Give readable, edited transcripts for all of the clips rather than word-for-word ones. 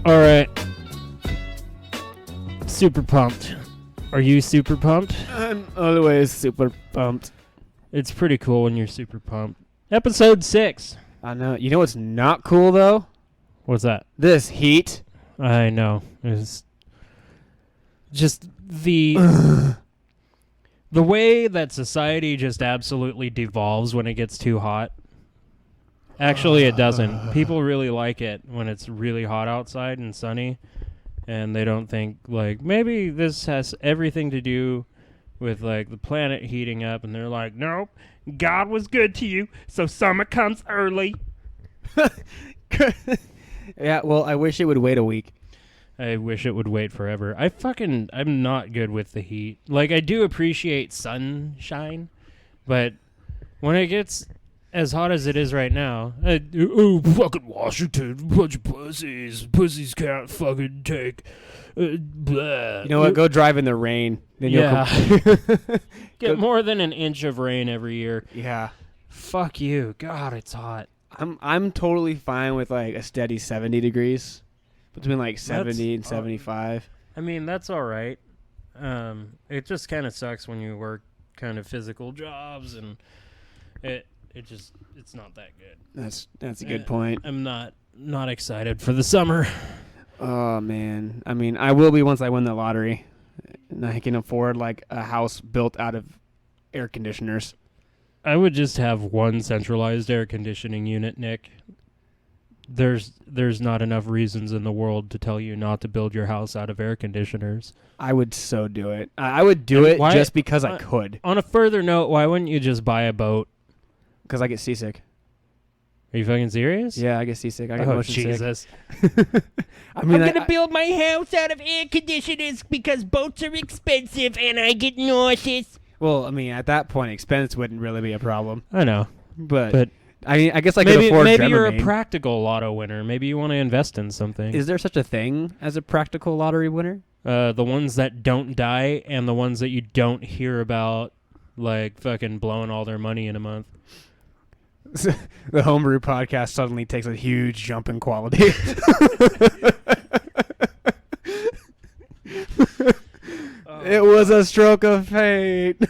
All right. Super pumped. Are you super pumped? I'm always super pumped. It's pretty cool when you're super pumped. Episode 6. I know. You know what's not cool, though? What's that? This heat. I know. It's just the way that society just absolutely devolves when it gets too hot. Actually, it doesn't. People really like it when it's really hot outside and sunny, and they don't think, like, maybe this has everything to do with, like, the planet heating up, and they're like, nope, God was good to you, so summer comes early. Yeah, well, I wish it would wait a week. I wish it would wait forever. I'm not good with the heat. Like, I do appreciate sunshine, but when it gets as hot as it is right now, fucking Washington, bunch of pussies. Pussies can't fucking take. Blah. You know what? Go drive in the rain. Then Get more than an inch of rain every year. Yeah. Fuck you. God, it's hot. I'm totally fine with like a steady 70 degrees. Between like 70 and 75. I mean, that's all right. It just kind of sucks when you work kind of physical jobs, and it's not that good. That's a good point. I'm not excited for the summer. Oh man. I mean, I will be once I win the lottery. And I can afford like a house built out of air conditioners. I would just have one centralized air conditioning unit, Nick. There's not enough reasons in the world to tell you not to build your house out of air conditioners. I would so do it. I would do it just because I could. On a further note, why wouldn't you just buy a boat? Because I get seasick. Are you fucking serious? Yeah, I get seasick. I get motion Jesus. sick. I'm gonna build my house out of air conditioners because boats are expensive and I get nauseous. Well, I mean, at that point, expense wouldn't really be a problem. I know, but I mean, I guess I could afford. Maybe you're a practical lotto winner. Maybe you want to invest in something. Is there such a thing as a practical lottery winner? The ones that don't die and the ones that you don't hear about, like fucking blowing all their money in a month. The Homebrew podcast suddenly takes a huge jump in quality. It was a stroke of fate.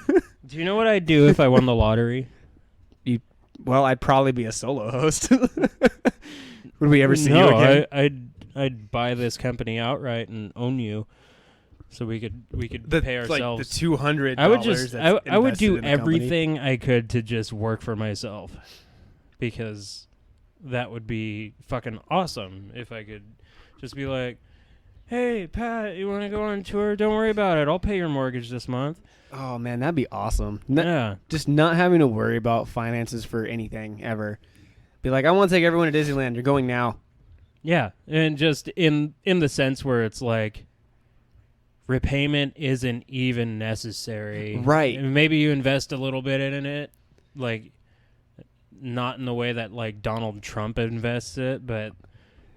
Do you know what I'd do if I won the lottery? Well, I'd probably be a solo host. Would we ever see you again? I'd buy this company outright and own you, so we could pay ourselves. Like the $200. I would do everything I could to just work for myself, because that would be fucking awesome if I could just be like, hey, Pat, you want to go on tour? Don't worry about it. I'll pay your mortgage this month. Oh, man, that'd be awesome. Yeah. Just not having to worry about finances for anything ever. Be like, I want to take everyone to Disneyland. You're going now. Yeah, and just in the sense where it's like repayment isn't even necessary. Right. And maybe you invest a little bit in it, like not in the way that like Donald Trump invests it, but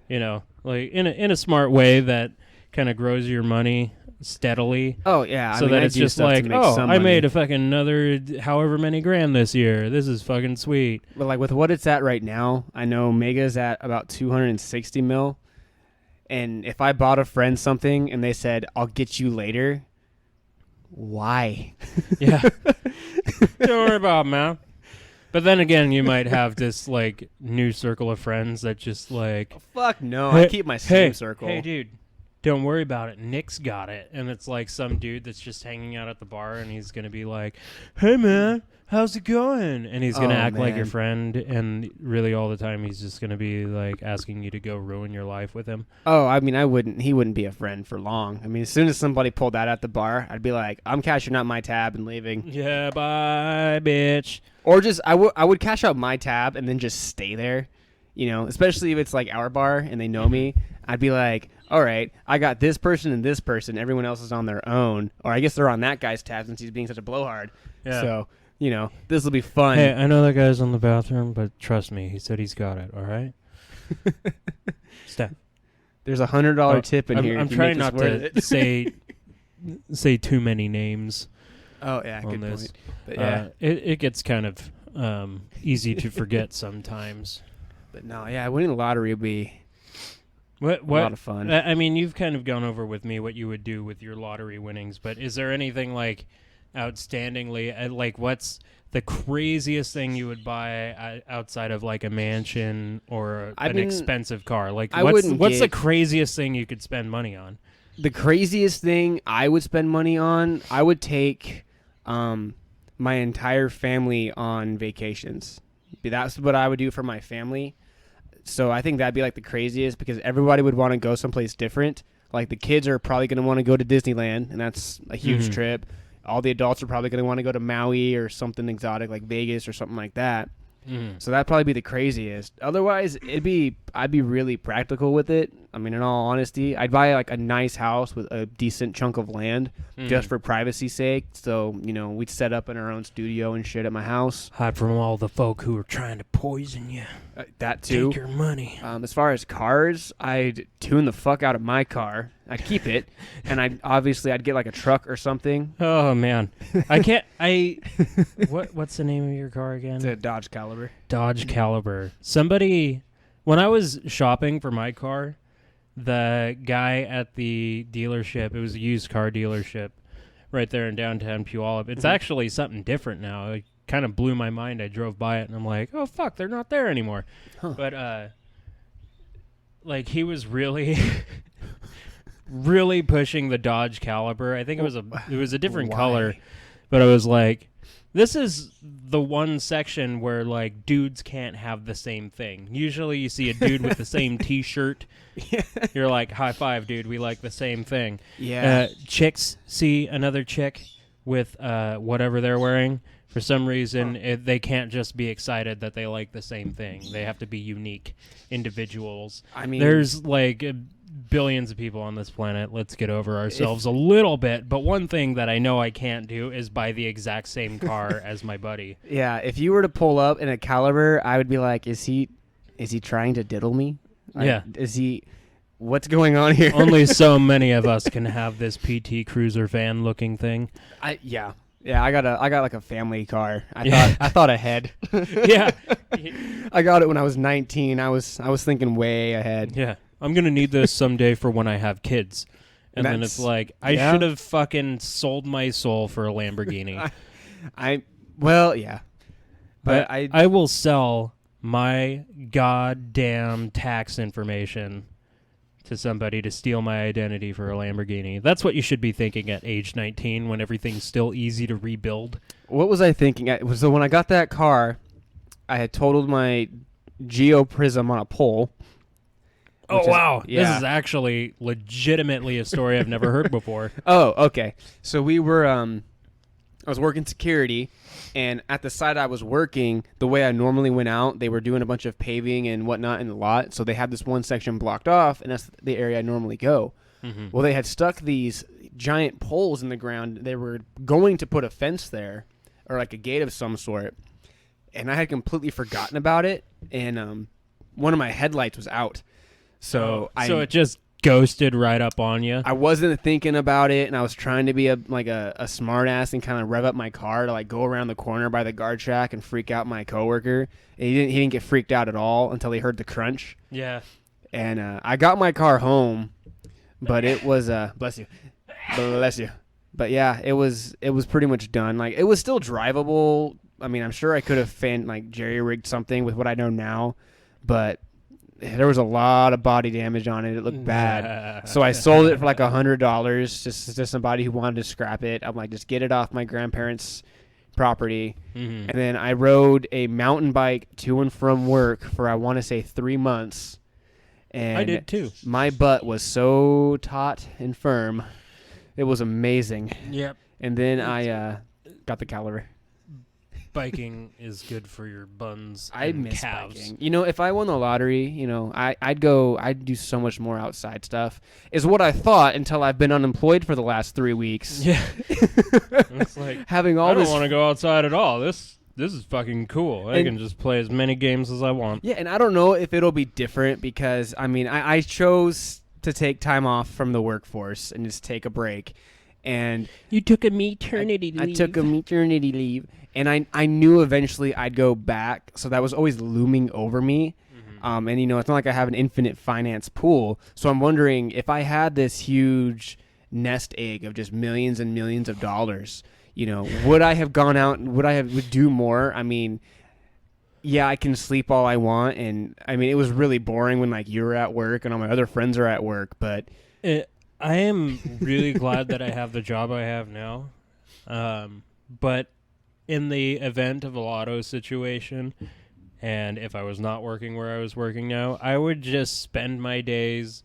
you know, like in a smart way that kind of grows your money steadily. Oh yeah, so that it's just like, I made a fucking another however many grand this year. This is fucking sweet. But like with what it's at right now, I know Mega's at about 260 mil, and if I bought a friend something and they said I'll get you later, why? Yeah, don't worry about it, man. But then again, you might have this like new circle of friends that just like, oh, fuck no, I keep my same circle. Hey, dude. Don't worry about it. Nick's got it. And it's like some dude that's just hanging out at the bar, and he's going to be like, hey, man, how's it going? And he's going to act like your friend, and really all the time he's just going to be like asking you to go ruin your life with him. Oh, I mean, he wouldn't be a friend for long. I mean, as soon as somebody pulled that at the bar, I'd be like, I'm cashing out my tab and leaving. Yeah, bye, bitch. Or just, I would cash out my tab and then just stay there, you know, especially if it's like our bar and they know me. I'd be like, all right, I got this person and this person. Everyone else is on their own. Or I guess they're on that guy's tab since he's being such a blowhard. Yeah. So, you know, this will be fun. Hey, I know that guy's in the bathroom, but trust me, he said he's got it, all right? Steph. There's $100 tip in here. I'm trying not to say too many names. Oh, yeah, good this. point. But, yeah. It gets kind of easy to forget sometimes. But no, yeah, winning the lottery would be What? A lot of fun. I mean, you've kind of gone over with me what you would do with your lottery winnings, but is there anything like outstandingly like what's the craziest thing you would buy outside of like a mansion or an expensive car? Like what's the craziest thing you could spend money on? The craziest thing I would spend money on, I would take my entire family on vacations. That's what I would do for my family. So I think that'd be like the craziest because everybody would want to go someplace different. Like the kids are probably going to want to go to Disneyland, and that's a huge trip. All the adults are probably going to want to go to Maui or something exotic like Vegas or something like that. So that'd probably be the craziest. Otherwise, I'd be really practical with it. I mean, in all honesty, I'd buy like a nice house with a decent chunk of land just for privacy's sake. So, we'd set up in our own studio and shit at my house. Hide from all the folk who are trying to poison you. That too. Take your money. As far as cars, I'd tune the fuck out of my car. I'd keep it, and I'd get like a truck or something. Oh man, I can't. What's the name of your car again? It's a Dodge Caliber. Dodge Caliber. Somebody, when I was shopping for my car, the guy at the dealership, it was a used car dealership right there in downtown Puyallup. It's actually something different now. It kind of blew my mind. I drove by it and I'm like, oh fuck, they're not there anymore. But like he was really really pushing the Dodge Caliber. I think it was a different color, but I was like, this is the one section where like dudes can't have the same thing. Usually you see a dude with the same t-shirt. You're like, high five, dude. We like the same thing. Yeah. Chicks see another chick with whatever they're wearing. For some reason, they can't just be excited that they like the same thing. They have to be unique individuals. I mean, there's like billions of people on this planet. Let's get over ourselves a little bit. But one thing that I know I can't do is buy the exact same car as my buddy. Yeah, if you were to pull up in a Caliber, I would be like, is he trying to diddle me? Yeah. What's going on here? Only so many of us can have this PT Cruiser van looking thing. Yeah, I got like a family car. I thought ahead. Yeah. I got it when I was 19. I was thinking way ahead. Yeah. I'm going to need this someday for when I have kids. And then it's like, I should have fucking sold my soul for a Lamborghini. Yeah. But I will sell my goddamn tax information to somebody to steal my identity for a Lamborghini. That's what you should be thinking at age 19 when everything's still easy to rebuild. What was I thinking? So when I got that car, I had totaled my Geo Prism on a pole. Oh, wow. Yeah. This is actually legitimately a story I've never heard before. Oh, okay. So we were, I was working security, and at the site I was working, the way I normally went out, they were doing a bunch of paving and whatnot in the lot, so they had this one section blocked off, and that's the area I normally go. Mm-hmm. Well, they had stuck these giant poles in the ground. They were going to put a fence there, or like a gate of some sort, and I had completely forgotten about it, and one of my headlights was out. So it just ghosted right up on you. I wasn't thinking about it, and I was trying to be a smart ass and kind of rev up my car to like go around the corner by the guard shack and freak out my coworker. And he didn't get freaked out at all until he heard the crunch. Yeah. And I got my car home, but it was bless you. But yeah, it was pretty much done. Like it was still drivable. I mean, I'm sure I could have jerry-rigged something with what I know now, but there was a lot of body damage on it. It looked bad. So I sold it for like $100 just to somebody who wanted to scrap it. I'm like, just get it off my grandparents' property. Mm-hmm. And then I rode a mountain bike to and from work for, I want to say, 3 months. And I did too. My butt was so taut and firm. It was amazing. Yep. And then I got the Caliber. Biking is good for your buns I and miss calves. Biking. If I won the lottery, I'd do so much more outside stuff, is what I thought until I've been unemployed for the last 3 weeks. Yeah. It's like, having all I this... don't want to go outside at all. This is fucking cool. I can just play as many games as I want. Yeah, and I don't know if it'll be different because, I mean, I chose to take time off from the workforce and just take a break. And you took a maternity leave. I took a maternity leave. And I knew eventually I'd go back, so that was always looming over me. Mm-hmm. And it's not like I have an infinite finance pool. So I'm wondering if I had this huge nest egg of just millions and millions of dollars, would I have gone out and would do more? I mean, yeah, I can sleep all I want, and I mean, it was really boring when like you were at work and all my other friends are at work, but I am really glad that I have the job I have now. But in the event of a lotto situation, and if I was not working where I was working now, I would just spend my days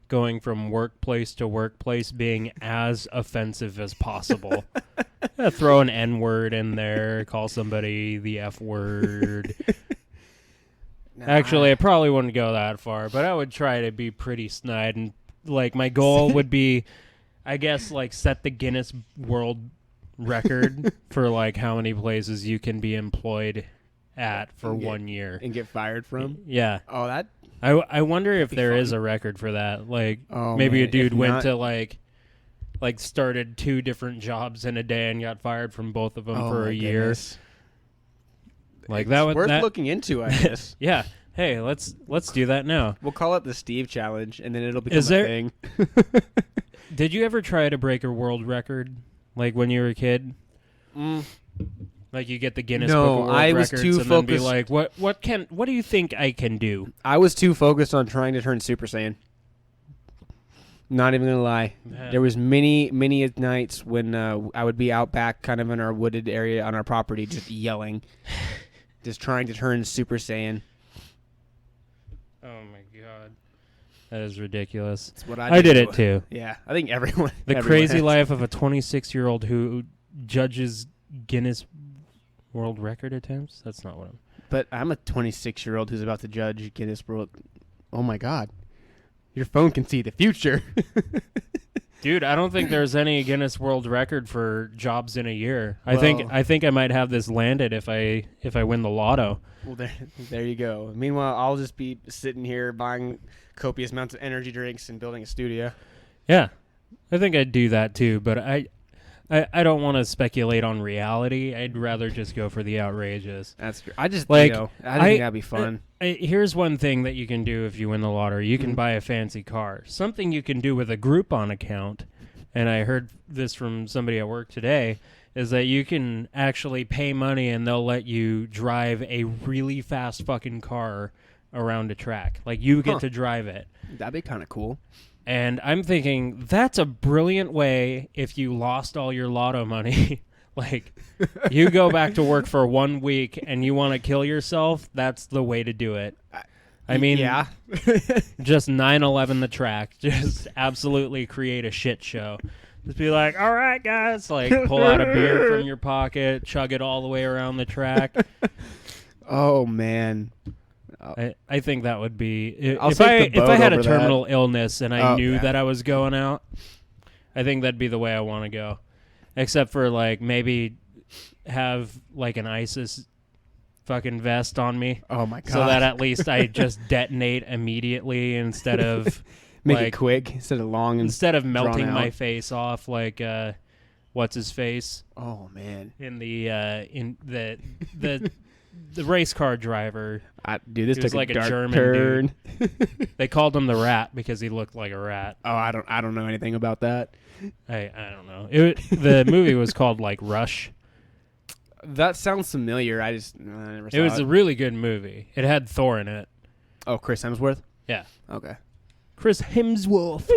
going from workplace to workplace being as offensive as possible. Throw an N-word in there, call somebody the F word. Actually, I probably wouldn't go that far, but I would try to be pretty snide. And like my goal would be, I guess, like set the Guinness World Record for like how many places you can be employed at for 1 year and get fired from. Yeah. Oh, that. I wonder if there is a record for that. Like, maybe a dude went to like started 2 different jobs in a day and got fired from both of them for a year. Goodness. Like it's that would worth looking into, I guess. Yeah. Hey, let's do that now. We'll call it the Steve Challenge, and then it'll become a thing. Did you ever try to break a world record, like when you were a kid? Like you get the Guinness Book of World Records and then be like, what do you think I can do? I was too focused on trying to turn Super Saiyan. Not even gonna lie. There was many nights when I would be out back, kind of in our wooded area on our property, just yelling, just trying to turn Super Saiyan. Oh my god, that is ridiculous. That's what I did it too. Yeah, I think everyone. The crazy life of a 26-year-old who judges Guinness World Record attempts. That's not what I'm. But I'm a 26-year-old who's about to judge Guinness World. Oh my god. Your phone can see the future. Dude, I don't think there's any Guinness World Record for jobs in a year. I think I might have this landed if I win the lotto. Well, there you go. Meanwhile, I'll just be sitting here buying copious amounts of energy drinks and building a studio. Yeah, I think I'd do that too, but I don't want to speculate on reality. I'd rather just go for the outrageous. That's true. I just like I think that'd be fun. Here's one thing that you can do if you win the lottery. You can buy a fancy car. Something you can do with a Groupon account, and I heard this from somebody at work today, is that you can actually pay money and they'll let you drive a really fast fucking car around a track. Like you get to drive it. That'd be kind of cool. And I'm thinking that's a brilliant way if you lost all your lotto money. Like, you go back to work for 1 week and you want to kill yourself, that's the way to do it. I mean, yeah. Just 9/11 the track. Just absolutely create a shit show. Just be like, all right, guys. Like, pull out a beer from your pocket, chug it all the way around the track. Oh, man. I think that would be if I had a terminal illness and I knew that I was going out, I think that'd be the way I want to go. Except for like maybe have like an ISIS fucking vest on me. Oh my god. So that at least I just detonate immediately instead of make it quick instead of melting my face off like what's his face? Oh man. In the race car driver. Dude, this took like a dark German turn. They called him the Rat because he looked like a rat. Oh, I don't know anything about that. I don't know. The movie was called like Rush. That sounds familiar. I never saw it. It was a really good movie. It had Thor in it. Oh, Chris Hemsworth? Yeah. Okay. Chris Hemsworth.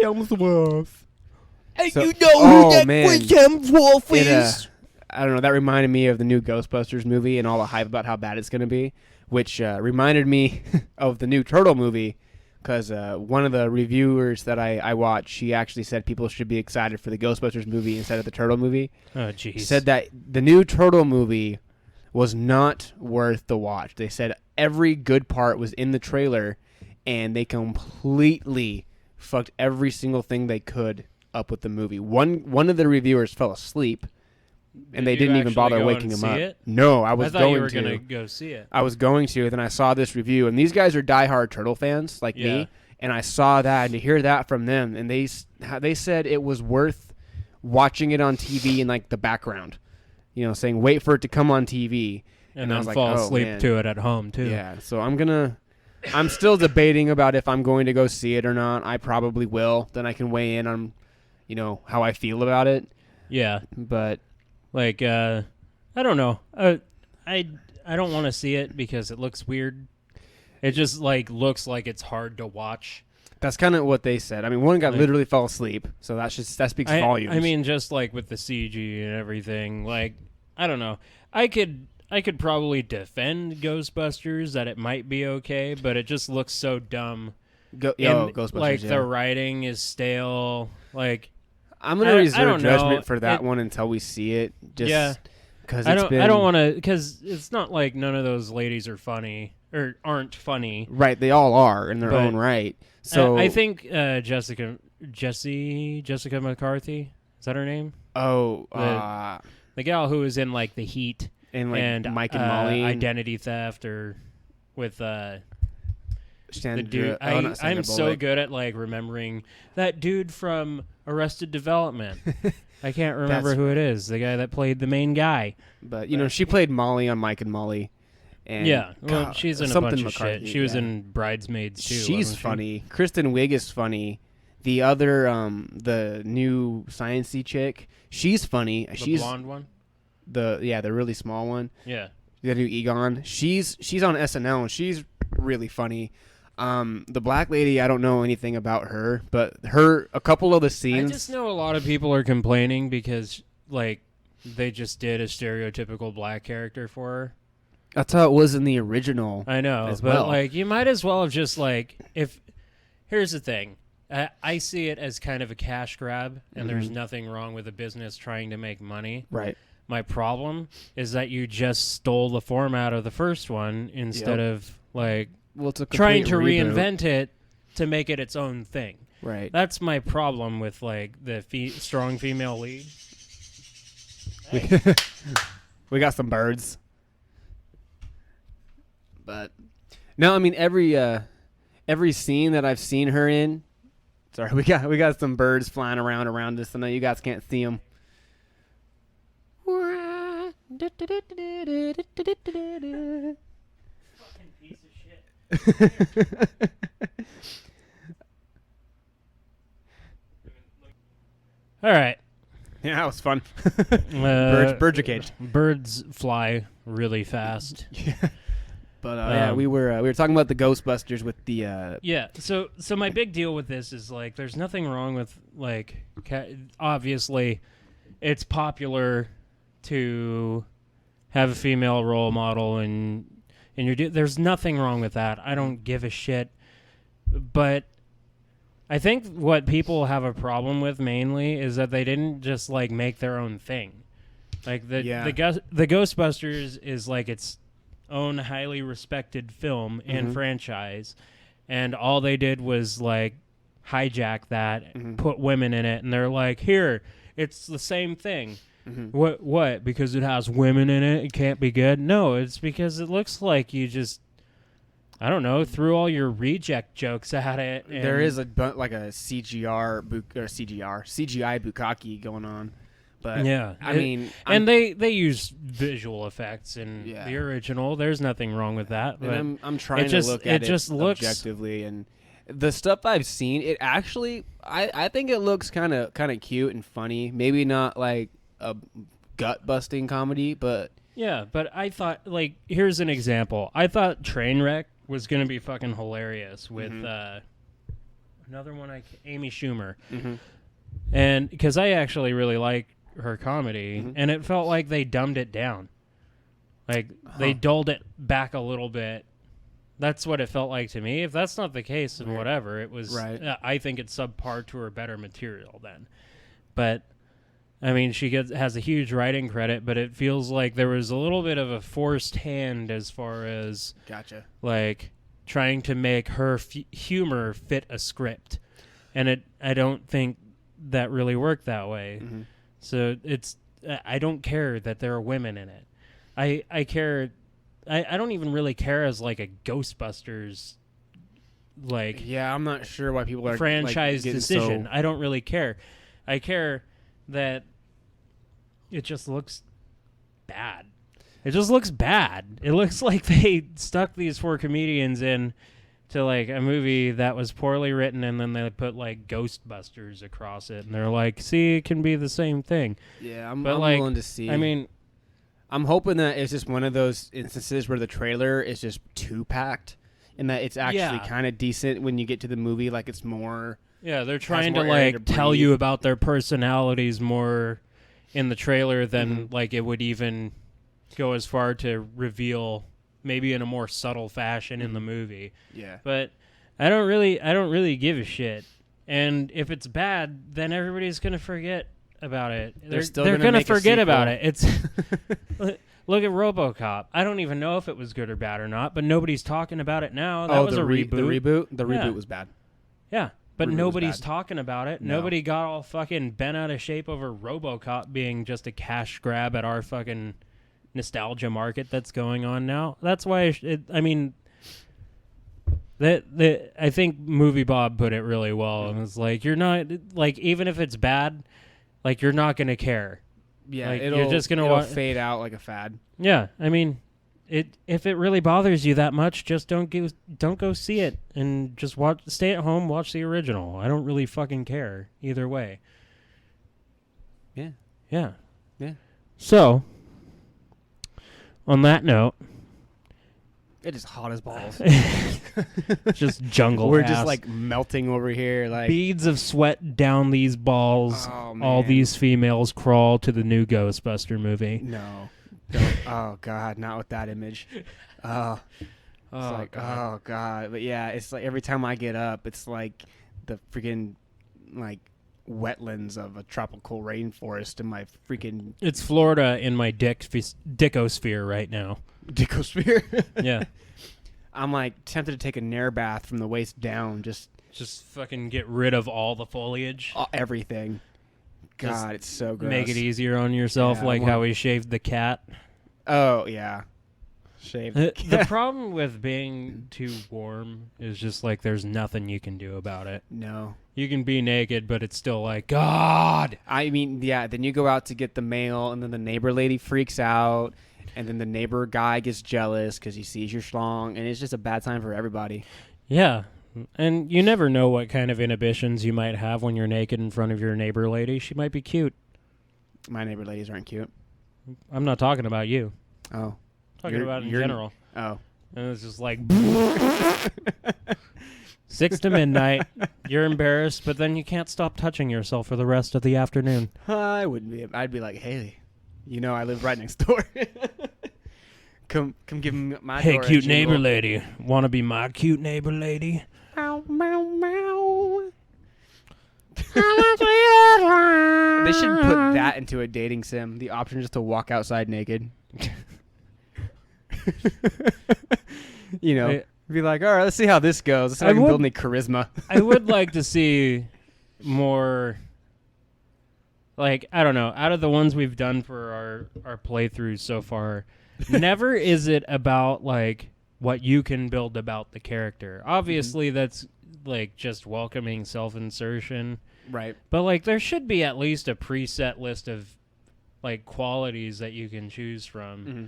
Hey, you know who that Chris Hemsworth is? I don't know. That reminded me of the new Ghostbusters movie and all the hype about how bad it's going to be, which reminded me of the new Turtle movie because one of the reviewers that I watched, she actually said people should be excited for the Ghostbusters movie instead of the Turtle movie. Oh, jeez. Said that the new Turtle movie was not worth the watch. They said every good part was in the trailer, and they completely fucked every single thing they could up with the movie. One of the reviewers fell asleep. And they didn't even bother waking him up. It? No, I was I thought going you were to. going to go see it. I was going to, then I saw this review, and these guys are diehard Turtle fans like me, and I saw that, and to hear that from them, and they said it was worth watching it on TV in like the background, saying wait for it to come on TV, and then I was fall like, asleep to it at home too. Yeah, so I'm gonna I'm still debating about if I'm going to go see it or not. I probably will. Then I can weigh in on, how I feel about it. Yeah. But Like, I don't know. I don't want to see it because it looks weird. It just looks like it's hard to watch. that's kind of what they said. I mean, one guy Like- literally fell asleep, so that speaks volumes. I mean, just with the CG and everything. I don't know. I could probably defend Ghostbusters that it might be okay, but it just looks so dumb. Ghostbusters. The writing is stale. I'm gonna I reserve don't know. judgment for that one until we see it. Just because I don't want to, because it's not like none of those ladies are funny or aren't funny. Right, they all are in their But own right. So I think Jessica McCarthy, is that her name? The gal who was in The Heat and Mike and Molly, Identity Theft, or with the dude. not Sandra I'm so Bullock. good at remembering that dude from Arrested Development. I can't remember who it is. The guy that played the main guy. But she played Molly on Mike and Molly. And Well, God, she's in a something bunch of McCarthy, shit. She was yeah. in Bridesmaids too. She's wasn't she? funny. Kristen Wiig is funny. The other, the new sciencey chick, she's funny. The blonde one. The really small one. Yeah. The new Egon. She's on SNL and she's really funny. The black lady, I don't know anything about her, but a couple of the scenes. I just know a lot of people are complaining because they just did a stereotypical black character for her. That's how it was in the original. I know, as but well. you might as well have just if. Here's the thing, I see it as kind of a cash grab, and there's nothing wrong with a business trying to make money. Right. My problem is that you just stole the format of the first one instead of it's a trying to complete reboot. reinvent it to make it its own thing. Right. That's my problem with the strong female lead. We got some birds. But no, I mean every scene that I've seen her in. Sorry, we got some birds flying around us. I know you guys can't see them. Fucking piece of shit. All right. Yeah, that was fun. Birds Birds are caged. Birds fly really fast. But we were talking about the Ghostbusters with the Yeah. So my big deal with this is there's nothing wrong with obviously, it's popular to have a female role model and there's nothing wrong with that. I don't give a shit. But I think what people have a problem with mainly is that they didn't just make their own thing. The Ghostbusters is its own highly respected film and franchise, and all they did was hijack that, put women in it, and they're here, it's the same thing. What? Because it has women in it, it can't be good? No, it's because it looks like you just, I don't know, threw all your reject jokes at it. And there is a CGI bukkake going on. But yeah, they use visual effects in the original. There's nothing wrong with that. But I'm trying to look at it just looks objectively, and the stuff I've seen, it actually, I think it looks kind of cute and funny. Maybe not like a gut busting comedy, but yeah. But I thought here's an example. I thought Trainwreck was gonna be fucking hilarious with another one, Amy Schumer, and because I actually really like her comedy, and it felt like they dumbed it down. They dulled it back a little bit. That's what it felt like to me. If that's not the case, then whatever. It was. Right. I think it's subpar to her better material then. But I mean, she has a huge writing credit, but it feels like there was a little bit of a forced hand as far as trying to make her humor fit a script, and I don't think that really worked that way. So I don't care that there are women in it. I care. I don't even really care as a Ghostbusters I'm not sure why people are franchise decision. So... I don't really care. I care that it just looks bad. It just looks bad. It looks like they stuck these 4 comedians in to like a movie that was poorly written, and then they put like Ghostbusters across it, and they're like, see, it can be the same thing. Yeah, I'm like, willing to see. I mean, I'm hoping that it's just one of those instances where the trailer is just too packed, and that it's actually kind of decent when you get to the movie. Like it's more. Yeah, they're trying to more area like to tell breathe. you about their personalities more in the trailer than like it would even go as far to reveal maybe in a more subtle fashion in the movie. Yeah. But I don't really give a shit. And if it's bad, then everybody's going to forget about it. They're going to make a forget about sequel. it. It's look at RoboCop. I don't even know if it was good or bad or not, but nobody's talking about it now. That was a reboot. The reboot was bad. Yeah. But Reboot was nobody's bad. talking about it. No. Nobody got all fucking bent out of shape over RoboCop being just a cash grab at our fucking nostalgia market that's going on now. That's why I think Movie Bob put it really well. And it's like, you're not like, even if it's bad, like you're not gonna care. Yeah, Like, it'll you're just gonna it'll fade out like a fad. Yeah, I mean, if it really bothers you that much, just don't go see it and just stay at home, watch the original. I don't really fucking care either way. Yeah. Yeah. Yeah. So, on that note, It is hot as balls. just jungle. We're ass. just like melting over here. Like beads of sweat down these balls. Oh, All man. these females crawl to the new Ghostbuster movie. no. Don't. Oh God, not with that image. Oh. It's like, God. oh God. But yeah, it's like every time I get up, it's like the freaking like wetlands of a tropical rainforest in my freaking It's Florida in my dickosphere right now. dicosphere. Yeah. I'm like tempted to take a nair bath from the waist down, just fucking get rid of all the foliage. everything. Just God, it's so gross. Make it easier on yourself, Yeah, like well- how we shaved the cat. Oh yeah, shave. The problem with being too warm is just like there's nothing you can do about it. No. You can be naked, but it's still like, God. I mean, yeah. Then you go out to get the mail, and then the neighbor lady freaks out, and then the neighbor guy gets jealous because he sees your schlong, and it's just a bad time for everybody. Yeah. And you never know what kind of inhibitions you might have when you're naked in front of your neighbor lady. She might be cute. My neighbor ladies aren't cute. I'm not talking about you. Oh. Talking about in general. Oh. And it's just like 6 to midnight. You're embarrassed, but then you can't stop touching yourself for the rest of the afternoon. I wouldn't be. I'd be like, hey, I live right next door. Come give me my Hey, door a cute jingle. neighbor lady. Want to be my cute neighbor lady? Meow, meow, meow. They should put that into a dating sim. The option just to walk outside naked. Be like, all right, let's see how this goes. Let's see if I can build any charisma. I would like to see more, like, I don't know, out of the ones we've done for our playthroughs so far, never is it about, like, what you can build about the character. Obviously, that's, like, just welcoming self-insertion. Right. But, like, there should be at least a preset list of, like, qualities that you can choose from. Mm-hmm.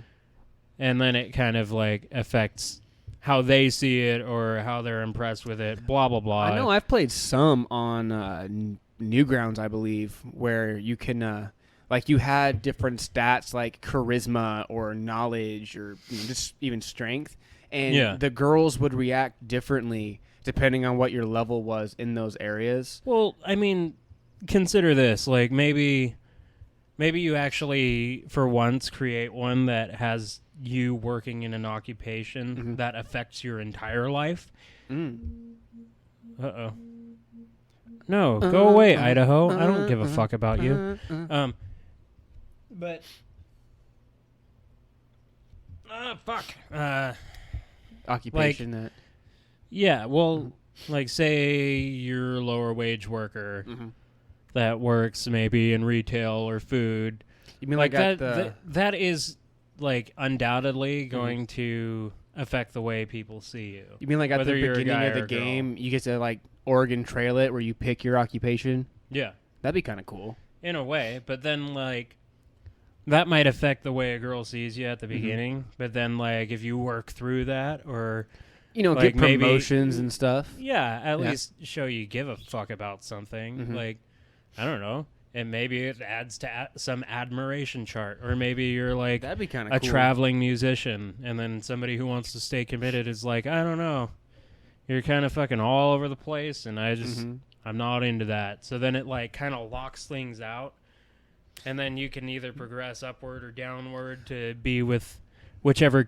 And then it kind of, like, affects how they see it or how they're impressed with it, blah, blah, blah. I know I've played some on Newgrounds, I believe, where you can, like, you had different stats like charisma or knowledge or just even strength. And the girls would react differently depending on what your level was in those areas. Well, I mean, consider this. Like, maybe you actually, for once, create one that has you working in an occupation that affects your entire life. Uh-oh. No, go away, Idaho. I don't give a fuck about you. But... fuck. Occupation that... Yeah, well, like, say you're a lower wage worker that works maybe in retail or food. You mean Like that that is, like, undoubtedly going to affect the way people see you. You mean like at whether the you're a beginning guy of the or a girl. game, you get to, like, Oregon Trail it where you pick your occupation? Yeah, That'd be kind of cool. in a way. But then, like, that might affect the way a girl sees you at the beginning. But then, like, if you work through that or... Like, get promotions and stuff. Yeah, at least show you give a fuck about something. Mhm. Like, I don't know. And maybe it adds to some admiration chart. Or maybe you're like That'd be kind a of cool. traveling musician. And then somebody who wants to stay committed is like, I don't know. You're kind of fucking all over the place. And I'm not into that. So then it like kind of locks things out. And then you can either progress upward or downward to be with whichever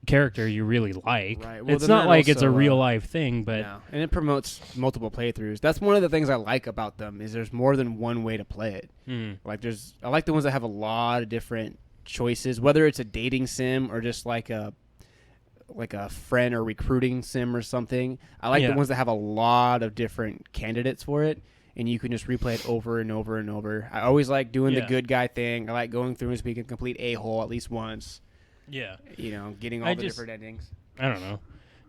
character you really like. Right. Well, it's then not that like it's a also, real life thing, but no. And it promotes multiple playthroughs. That's one of the things I like about them is there's more than one way to play it. Like I like the ones that have a lot of different choices, whether it's a dating sim or just like a friend or recruiting sim or something. I like the ones that have a lot of different candidates for it. And you can just replay it over and over and over. I always like doing the good guy thing. I like going through and speaking a complete a-hole at least once. Yeah. Getting all the different endings. I don't know.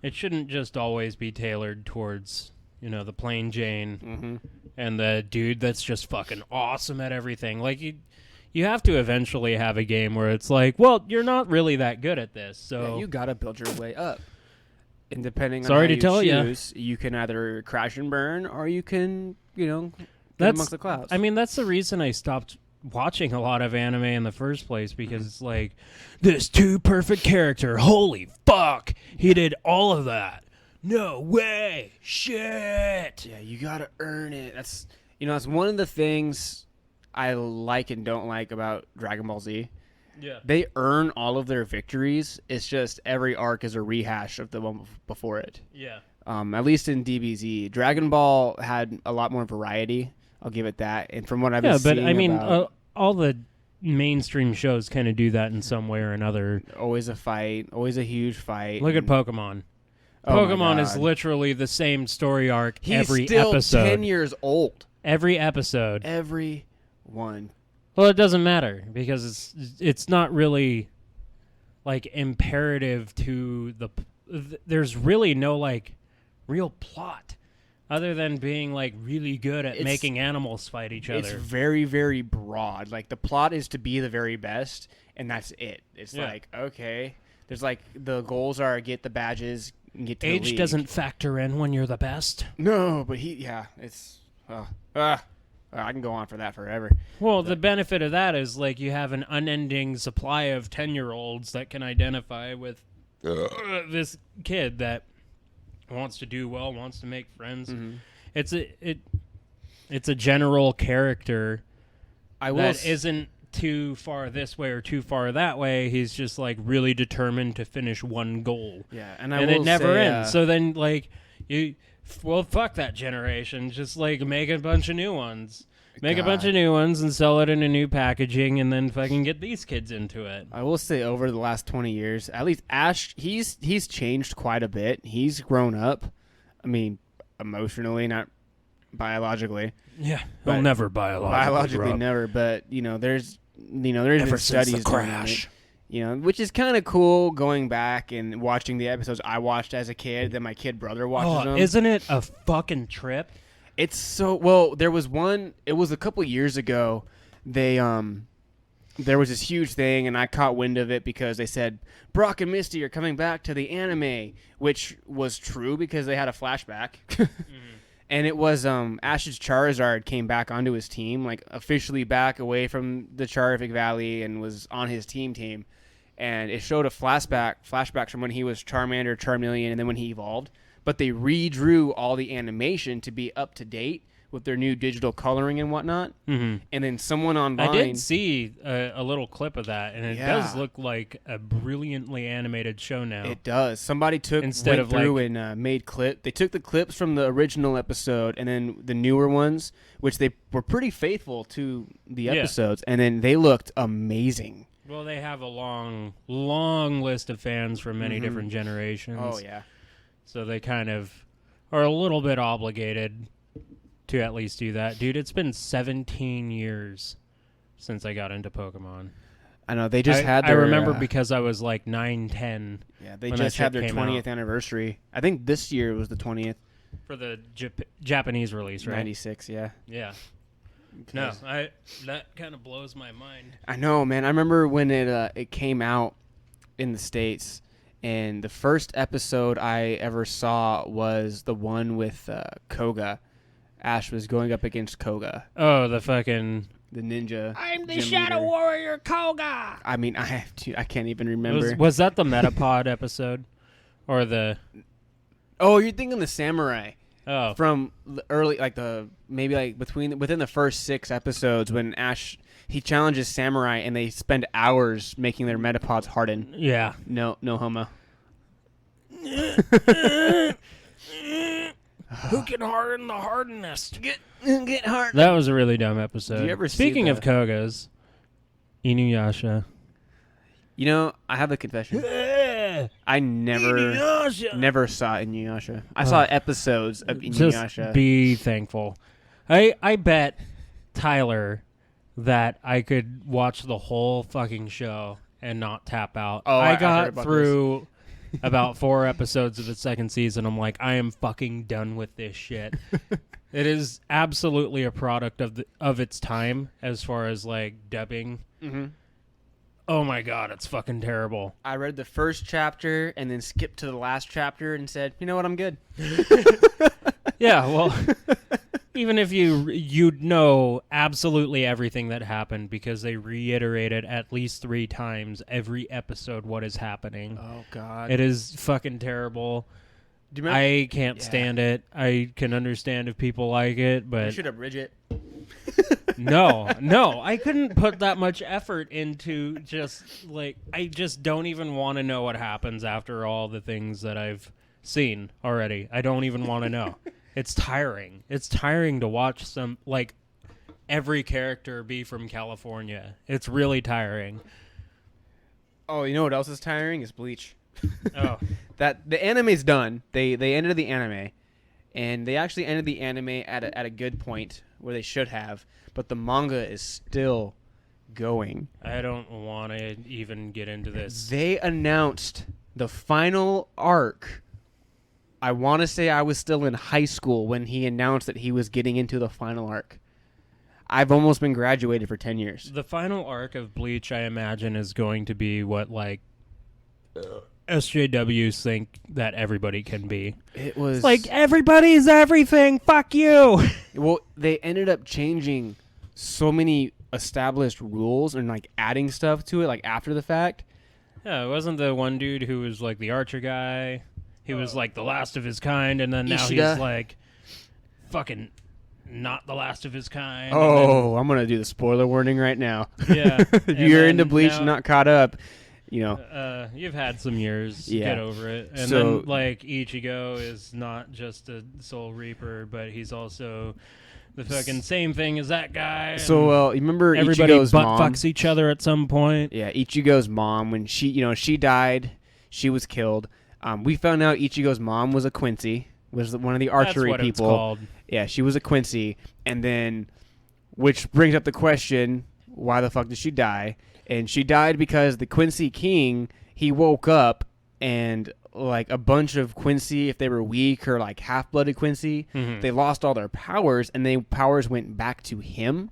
It shouldn't just always be tailored towards, the plain Jane and the dude that's just fucking awesome at everything. Like, you have to eventually have a game where it's like, well, you're not really that good at this, so... Yeah, you gotta build your way up. And depending on Sorry how to tell you choose, you can either crash and burn or you can, get amongst the clouds. I mean, that's the reason I stopped watching a lot of anime in the first place, because it's like, this too perfect character, holy fuck, he did all of that. No way. Shit. Yeah, you gotta earn it. That's one of the things I like and don't like about Dragon Ball Z. Yeah. They earn all of their victories. It's just every arc is a rehash of the one before it. Yeah. At least in DBZ, Dragon Ball had a lot more variety. I'll give it that. And from what I've been seeing, I mean, all the mainstream shows kind of do that in some way or another. Always a fight, always a huge fight. Look at Pokemon. Oh Pokemon is literally the same story arc every still episode. 10 years old. Every episode. Every one. Well, it doesn't matter because it's not really like imperative to there's really no like real plot other than being like really good at making animals fight each other. It's very, very broad. Like the plot is to be the very best, and that's it. It's like, okay, there's like the goals are get the badges, and get to the Age league. doesn't factor in when you're the best. No, but it's I can go on for that forever. Well, the benefit of that is like you have an unending supply of 10-year-olds that can identify with this kid that wants to do well, wants to make friends. It's a general character that isn't too far this way or too far that way. He's just like really determined to finish one goal. Yeah, and it never ends. So then like fuck that generation. Just like make a bunch of new ones. Make a bunch of new ones and sell it in a new packaging, and then fucking get these kids into it. I will say over the last 20 years, at least Ash, he's changed quite a bit. He's grown up. I mean, emotionally, not biologically. Yeah, he'll never biologically never. But there's been since studies the crash. Which is kind of cool going back and watching the episodes I watched as a kid. Then my kid brother watches them. Isn't it a fucking trip? It's so well. There was one. It was a couple years ago. They there was this huge thing, and I caught wind of it because they said Brock and Misty are coming back to the anime, which was true because they had a flashback, and it was Ash's Charizard came back onto his team, like officially back away from the Charvic Valley, and was on his team, and it showed a flashbacks from when he was Charmander, Charmeleon, and then when he evolved. But they redrew all the animation to be up to date with their new digital coloring and whatnot. And then someone online... I did see a little clip of that, and it does look like a brilliantly animated show now. It does. Somebody went through and made clip. They took the clips from the original episode and then the newer ones, which they were pretty faithful to the episodes, and then they looked amazing. Well, they have a long, long list of fans from many different generations. Oh, yeah. So they kind of are a little bit obligated to at least do that. Dude, it's been 17 years since I got into Pokemon. I know. They just had their... I remember because I was like 9, 10. Yeah, they just had their 20th anniversary. I think this year was the 20th. For the Japanese release, right? 96, yeah. Yeah. No, that kind of blows my mind. I know, man. I remember when it came out in the States, And the first episode I ever saw was the one with Koga. Ash was going up against Koga, Oh, the fucking. the ninja. I'm the gym Shadow leader. Warrior Koga. I mean, I can't even remember. Was that the Metapod episode, or the? Oh, you're thinking the samurai Oh, from the early, like within the first 6 episodes when Ash he challenges samurai and they spend hours making their metapods harden. yeah. No homo. Who can harden the hardenest? Get hard. That was a really dumb episode. Do you ever see Speaking of the- Kogas, Inuyasha. You know, I have a confession. I never saw Inuyasha. I saw episodes of Inuyasha. Just be thankful. I bet Tyler that I could watch the whole fucking show and not tap out. Oh, I I heard got about through about 4 episodes of the second season. I'm like, I am fucking done with this shit. It is absolutely a product of its time as far as like dubbing. Mm-hmm. Oh my god, it's fucking terrible. I read the first chapter and then skipped to the last chapter and said, "You know what? I'm good." Yeah, well, even if you'd know absolutely everything that happened because they reiterated at least 3 times every episode what is happening. Oh God! It is fucking terrible. Do you remember? I can't stand it. I can understand if people like it, You but should abridge it. no, I couldn't put that much effort into just like I just don't even want to know what happens after all the things that I've seen already. I don't even want to know. It's tiring. It's tiring to watch some like every character be from California. It's really tiring. Oh, you know what else is tiring? Is Bleach. Oh, That the anime's done. They ended the anime, and they actually ended the anime at a good point where they should have. But the manga is still going. I don't want to even get into this. They announced the final arc. I want to say I was still in high school when he announced that he was getting into the final arc. I've almost been graduated for 10 years. The final arc of Bleach, I imagine, is going to be what like SJWs think that everybody can be. It was Like everybody's everything. Fuck you. well, they ended up changing so many established rules and like adding stuff to it like after the fact. Yeah, it wasn't the one dude who was like the archer guy. He was like the last of his kind, and then now Ishida. he's like fucking not the last of his kind. Oh, I'm going to do the spoiler warning right now. Yeah. If And you're then into Bleach now- and not caught up, you know. You've had some years. Yeah. Get over it. And So- then, like, Ichigo is not just a Soul Reaper, but he's also the fucking same thing as that guy. So, you remember everybody Ichigo's butt mom? fucks each other at some point. Yeah, Ichigo's mom, when she died, she was killed. We found out Ichigo's mom was a Quincy, was one of the archery That's what people. it's called. Yeah, she was a Quincy, and then, which brings up the question, why the fuck did she die? And she died because the Quincy King, he woke up and like a bunch of Quincy, if they were weak or like half-blooded Quincy, Mhm. they lost all their powers, and their powers went back to him.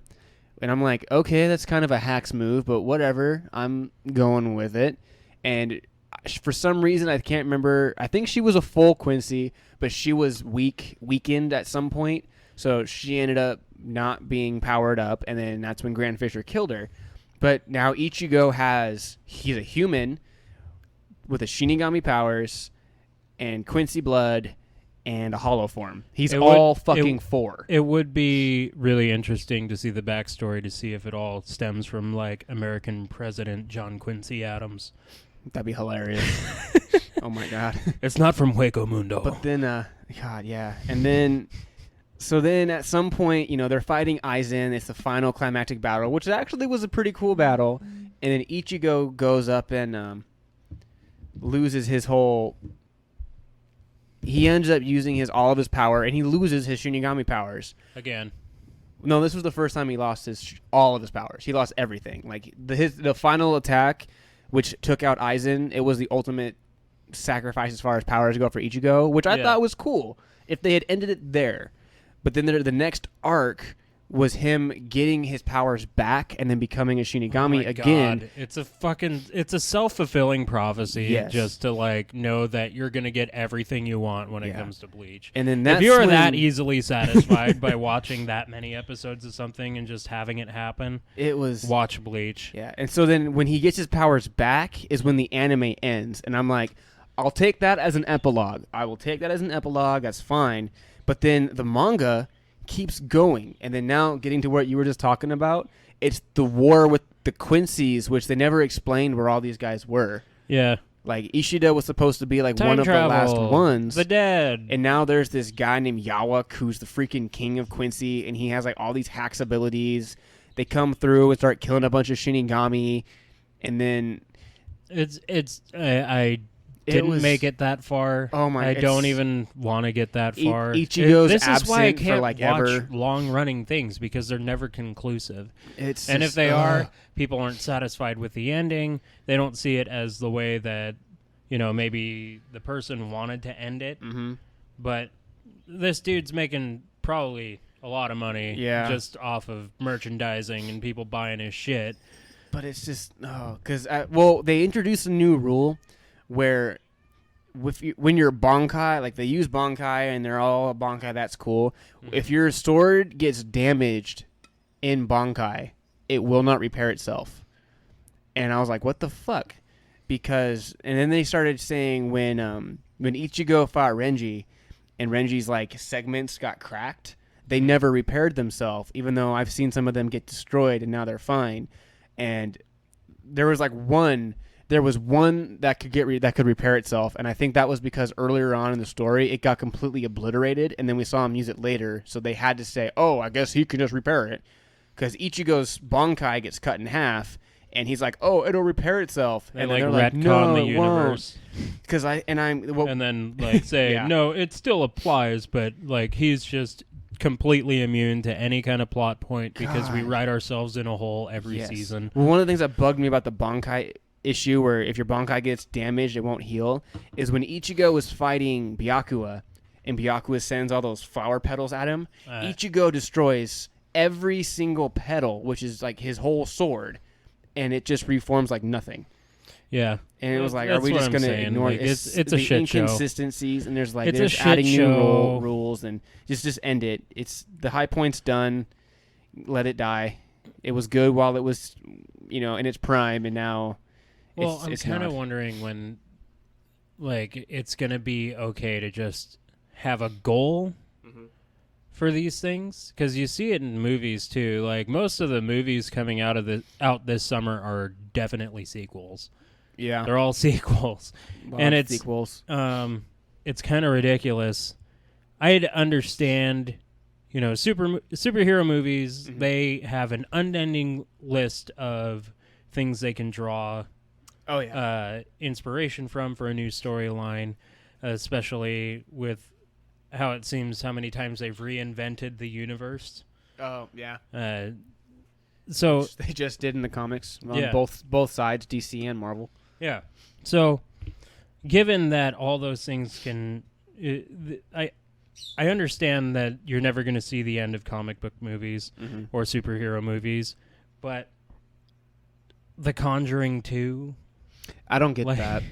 And I'm like, okay, that's kind of a hacks move, but whatever. I'm going with it. And for some reason, I can't remember. I think she was a full Quincy, but she was weakened at some point. So she ended up not being powered up, and then that's when Grand Fisher killed her. But now Ichigo he's a human with a Shinigami powers and Quincy blood and a hollow form. He's It all would- fucking 4. It would be really interesting to see the backstory to see if it all stems from like American President John Quincy Adams. That'd be hilarious. Oh my god. It's not from Hueco Mundo. But then, God, yeah. And then, so then at some point, they're fighting Aizen. It's the final climactic battle, which actually was a pretty cool battle. And then Ichigo goes up and loses his whole. He ends up using all of his power, and he loses his Shinigami powers. Again. No, this was the first time he lost all of his powers. He lost everything. Like the final attack, which took out Aizen, it was the ultimate sacrifice as far as powers go for Ichigo, which I Yeah. thought was cool if they had ended it there. But then the next arc was him getting his powers back and then becoming a Shinigami Oh my again. God. It's a self-fulfilling prophecy Yes. just to like know that you're going to get everything you want when it comes to Bleach. And then If that's you are when, that easily satisfied by watching that many episodes of something and just having it happen, it was watch Bleach. Yeah, and so then when he gets his powers back is when the anime ends, and I'm like, I'll take that as an epilogue. I will take that as an epilogue. That's fine. But then the manga keeps going, and then now getting to what you were just talking about, it's the war with the Quincy's, which they never explained where all these guys were. Yeah. Like Ishida was supposed to be like Time one travel, of the last ones. The dead. And now there's this guy named Yawak who's the freaking king of Quincy, and he has like all these hacks abilities. They come through and start killing a bunch of Shinigami, and then I didn't make it that far. Oh my! I don't even want to get that far. Ichigo's this is why I absent can't for like watch ever. long-running things because they're never conclusive. It's And just, if they are, people aren't satisfied with the ending. They don't see it as the way that maybe the person wanted to end it. Mm-hmm. But this dude's making probably a lot of money just off of merchandising and people buying his shit. But it's just because they introduced a new rule where when you're Bankai, like they use Bankai and they're all Bankai, that's cool. Mm-hmm. If your sword gets damaged in Bankai, it will not repair itself. And I was like, what the fuck? And then they started saying when Ichigo fought Renji and Renji's like segments got cracked, they never repaired themselves, even though I've seen some of them get destroyed and now they're fine. And there was one that could repair itself, and I think that was because earlier on in the story it got completely obliterated, and then we saw him use it later, so they had to say, "Oh, I guess he can just repair it," because Ichigo's Bankai gets cut in half, and he's like, "Oh, it'll repair itself," and then like they're retcon like, "No, the it universe, because and then like say, "No, it still applies," but like he's just completely immune to any kind of plot point because we write ourselves in a hole every season. Well, one of the things that bugged me about the Bankai issue, where if your Bankai gets damaged, it won't heal, is when Ichigo was fighting Byakuya, and Byakuya sends all those flower petals at him. Ichigo destroys every single petal, which is like his whole sword, and it just reforms like nothing. Yeah. And it was like, are we just going to ignore like, it's a the shit show. inconsistencies? And there's like, It's there's a adding shit new show. rules, and just end it. It's the high point's done. Let it die. It was good while it was, in its prime, and now I'm it's kind of not. wondering when, like, it's going to be okay to just have a goal for these things, because you see it in movies too. Like most of the movies coming out this summer are definitely sequels. Yeah, They're all sequels, and it's sequels. It's kind of ridiculous. I'd understand, superhero movies. Mm-hmm. They have an unending list of things they can draw. Oh yeah. Inspiration from for a new storyline, especially with how it seems how many times they've reinvented the universe. Oh yeah. So they just did in the comics on Yeah. both sides, DC and Marvel. yeah. So given that all those things can, I understand that you're never going to see the end of comic book movies or superhero movies, but The Conjuring 2, I don't get that.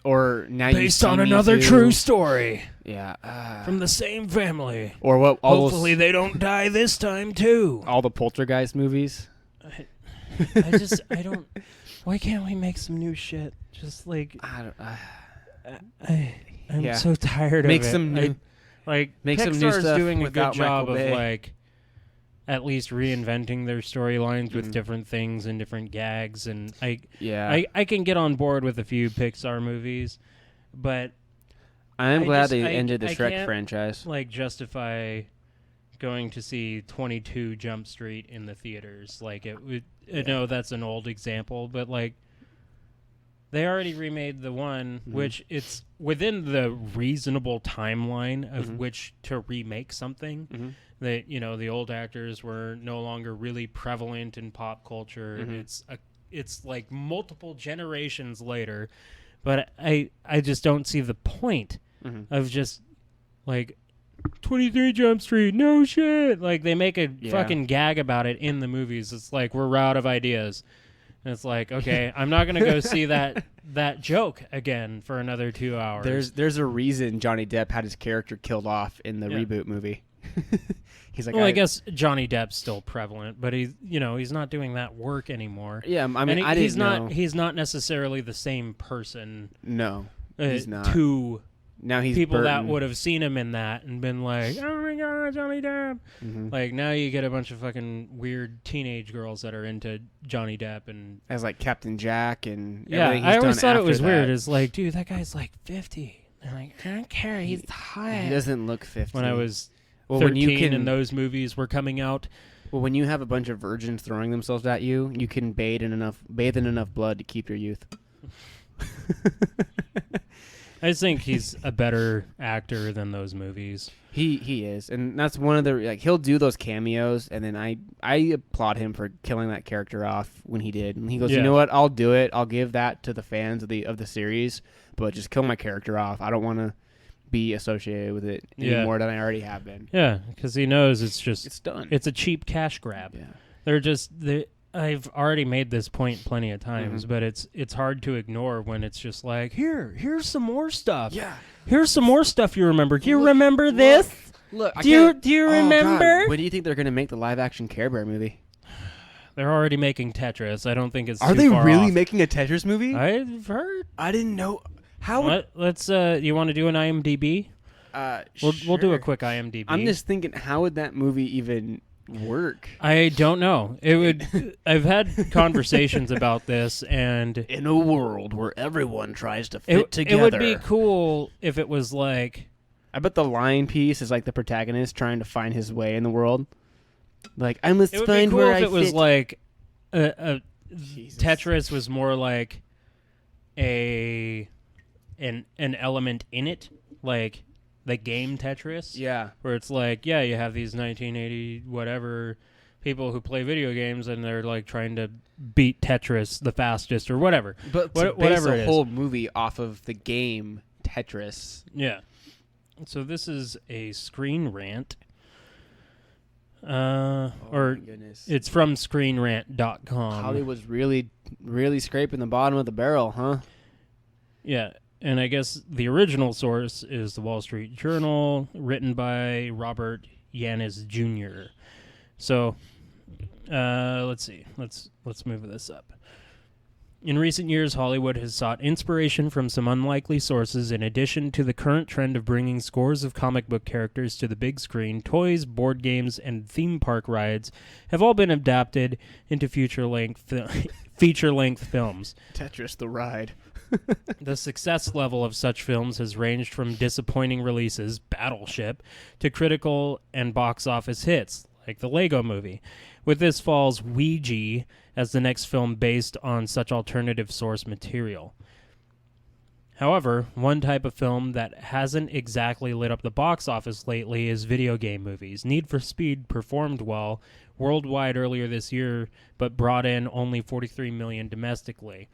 Or now based you on see me another too. true story Yeah. from the same family. Or what? Hopefully they don't die this time too. all the Poltergeist movies. I don't. Why can't we make some new shit? Just like I'm Yeah. so tired Make of it. some new- like make some new Pixar's stuff doing a without good job Michael of Bay. like at least reinventing their storylines with different things and different gags, and I can get on board with a few Pixar movies, but I am I glad just- they I- ended the I Shrek can't, franchise. like justify going to see 22 Jump Street in the theaters. Like it would. I know that's an old example, but like they already remade the one, which it's within the reasonable timeline of which to remake something. That the old actors were no longer really prevalent in pop culture. It's like multiple generations later, but I just don't see the point of just like 23 Jump Street, no shit. Like, they make a Yeah. fucking gag about it in the movies. It's like, we're out of ideas. And it's like, okay, I'm not going to go see that joke again for another 2 hours. There's a reason Johnny Depp had his character killed off in the Yeah. reboot movie. He's like, Well, I guess Johnny Depp's still prevalent, but he's not doing that work anymore. Yeah, I mean, And I didn't he's not know. he's not necessarily the same person No, he's not. to Now he's people that Burton. would have seen him in that and been like, oh my god, Johnny Depp. Mhm. Like, now you get a bunch of fucking weird teenage girls that are into Johnny Depp. And as like Captain Jack and yeah, everything I he's always done thought it after was weird. that. It's like, dude, that guy's like 50. I'm like, I don't care, he's hot. He doesn't look 50. When I was well, 13 when you can, and those movies were coming out. well, when you have a bunch of virgins throwing themselves at you, you can bathe in enough blood to keep your youth. I just think he's a better actor than those movies. He is, and that's one of the like he'll do those cameos, and then I applaud him for killing that character off when he did, and he goes, Yeah. you know what, I'll do it, I'll give that to the fans of the series, but just kill my character off. I don't want to be associated with it any Yeah. more than I already have been. Yeah, because he knows it's just It's done. it's a cheap cash grab. Yeah. I've already made this point plenty of times, Mhm. but it's hard to ignore when it's just like, here's some more stuff. Yeah. Here's some more stuff you remember. Do you Look, remember this? Look, Do you Oh, God. remember? When do you think they're gonna make the live action Care Bear movie? They're already making Tetris. I don't think it's Are too they far really off. making a Tetris movie? I've heard. I didn't know. How? Let's you want to do an IMDb? We'll do a Sure. quick IMDb. I'm just thinking, how would that movie even work? I don't know. It would. I've had conversations about this, and In a world where everyone tries to it would be cool if it was like, I bet the line piece is like the protagonist trying to find his way in the world. Like, I must it would be find cool where if I it was fit. like a Jesus. Tetris was more like an element in it, like the game Tetris. Yeah. Where it's like, yeah, you have these 1980 whatever people who play video games and they're like trying to beat Tetris the fastest or whatever. But What- to base whatever it a is. whole movie off of the game Tetris. Yeah. So this is a screen rant. Or Oh my goodness. it's from screenrant.com. Hollywood's really, really scraping the bottom of the barrel, huh? Yeah. And I guess the original source is the Wall Street Journal, written by Robert Yanis Jr. So, let's see. Let's move this up. In recent years, Hollywood has sought inspiration from some unlikely sources. In addition to the current trend of bringing scores of comic book characters to the big screen, toys, board games, and theme park rides have all been adapted into feature-length films. Tetris the ride. The success level of such films has ranged from disappointing releases, Battleship, to critical and box office hits, like the Lego Movie. With this fall's Ouija as the next film based on such alternative source material. However, one type of film that hasn't exactly lit up the box office lately is video game movies. Need for Speed performed well worldwide earlier this year, but brought in only $43 million domestically.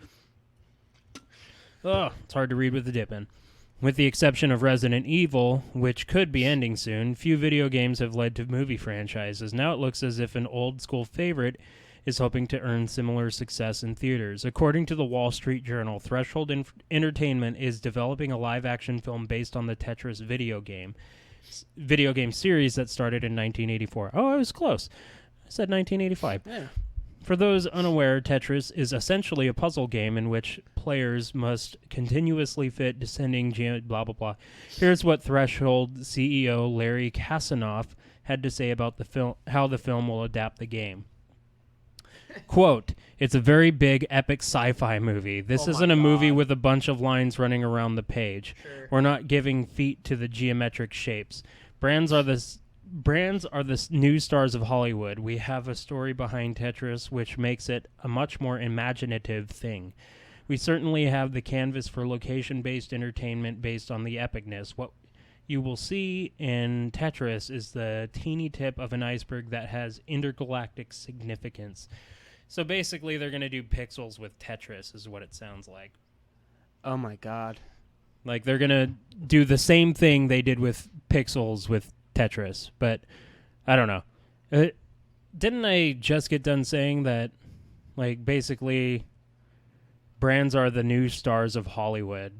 Oh, it's hard to read with the dip in. With the exception of Resident Evil, which could be ending soon, few video games have led to movie franchises. Now it looks as if an old-school favorite is hoping to earn similar success in theaters. According to the Wall Street Journal, Threshold Entertainment is developing a live-action film based on the Tetris video game series that started in 1984. Oh, I was close. I said 1985. Yeah. For those unaware, Tetris is essentially a puzzle game in which players must continuously fit descending blah, blah, blah. Here's what Threshold CEO Larry Kasanoff had to say about the film, how the film will adapt the game. Quote, "It's a very big, epic sci-fi movie. This Oh my isn't a movie God. with a bunch of lines running around the page. Sure. We're not giving feet to the geometric shapes. Brands are the new stars of Hollywood. We have a story behind Tetris which makes it a much more imaginative thing. We certainly have the canvas for location-based entertainment based on the epicness. What you will see in Tetris is the teeny tip of an iceberg that has intergalactic significance." So basically, they're going to do pixels with Tetris, is what it sounds like. Oh my God. Like they're gonna do the same thing they did with Pixels with Tetris, but I don't know. Didn't I just get done saying that, like, basically brands are the new stars of Hollywood?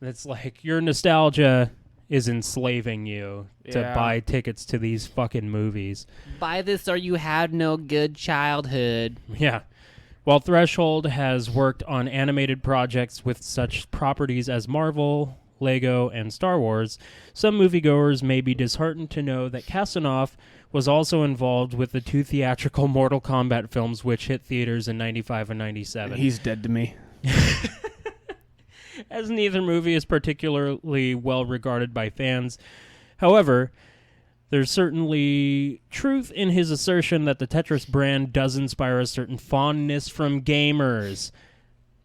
It's like your nostalgia is enslaving you to buy tickets to these fucking movies. Buy this or you had no good childhood. Yeah. While Threshold has worked on animated projects with such properties as Marvel, Lego, and Star Wars, some moviegoers may be disheartened to know that Kasanoff was also involved with the 2 theatrical Mortal Kombat films which hit theaters in 95 and 97. He's dead to me. As neither movie is particularly well regarded by fans. However, there's certainly truth in his assertion that the Tetris brand does inspire a certain fondness from gamers.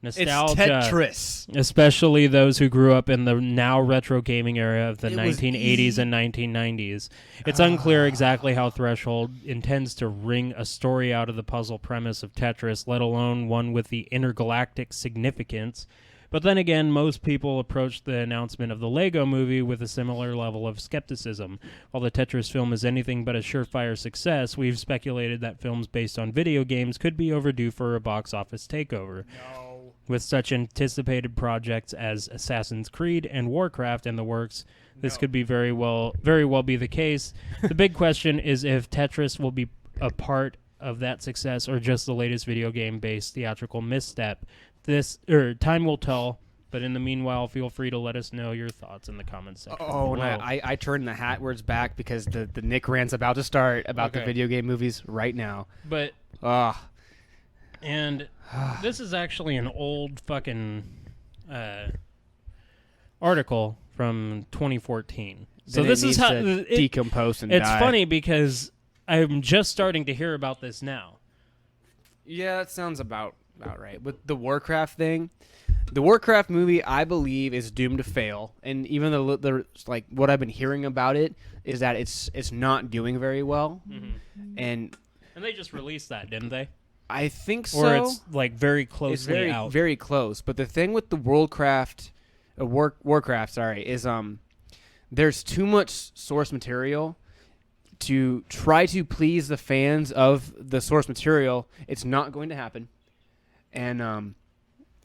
Nostalgia. It's Tetris. Especially those who grew up in the now retro gaming era of the 1980s and 1990s. It's unclear exactly how Threshold intends to wring a story out of the puzzle premise of Tetris, let alone one with the intergalactic significance. But then again, most people approached the announcement of the Lego movie with a similar level of skepticism. While the Tetris film is anything but a surefire success, we've speculated that films based on video games could be overdue for a box office takeover. No. With such anticipated projects as Assassin's Creed and Warcraft in the works, this could be very well be the case. The big question is if Tetris will be a part of that success or just the latest video game-based theatrical misstep. Time will tell, but in the meanwhile, feel free to let us know your thoughts in the comments section. Oh, and I turned the hat words back because the Nick rant's about to start about the video game movies right now. But and this is actually an old fucking article from 2014. So this is how it decompose and it's die. funny because I'm just starting to hear about this now. Yeah, that sounds about right. With the Warcraft thing, the Warcraft movie, I believe, is doomed to fail. And even the like what I've been hearing about it is that it's not doing very well. Mm-hmm. And they just released that, didn't they? I think so. Or it's like very closely it's very, out. very close. But the thing with the Warcraft, is there's too much source material to try to please the fans of the source material. It's not going to happen. And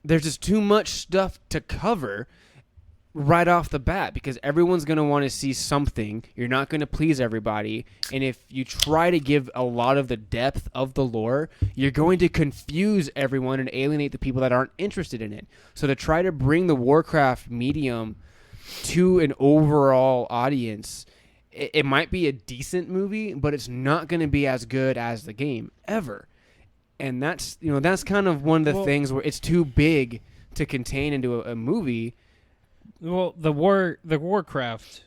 there's just too much stuff to cover right off the bat because everyone's going to want to see something. You're not going to please everybody. And if you try to give a lot of the depth of the lore, you're going to confuse everyone and alienate the people that aren't interested in it. So to try to bring the Warcraft medium to an overall audience, it might be a decent movie, but it's not going to be as good as the game ever. And that's kind of one of the things where it's too big to contain into a movie. Well, the Warcraft,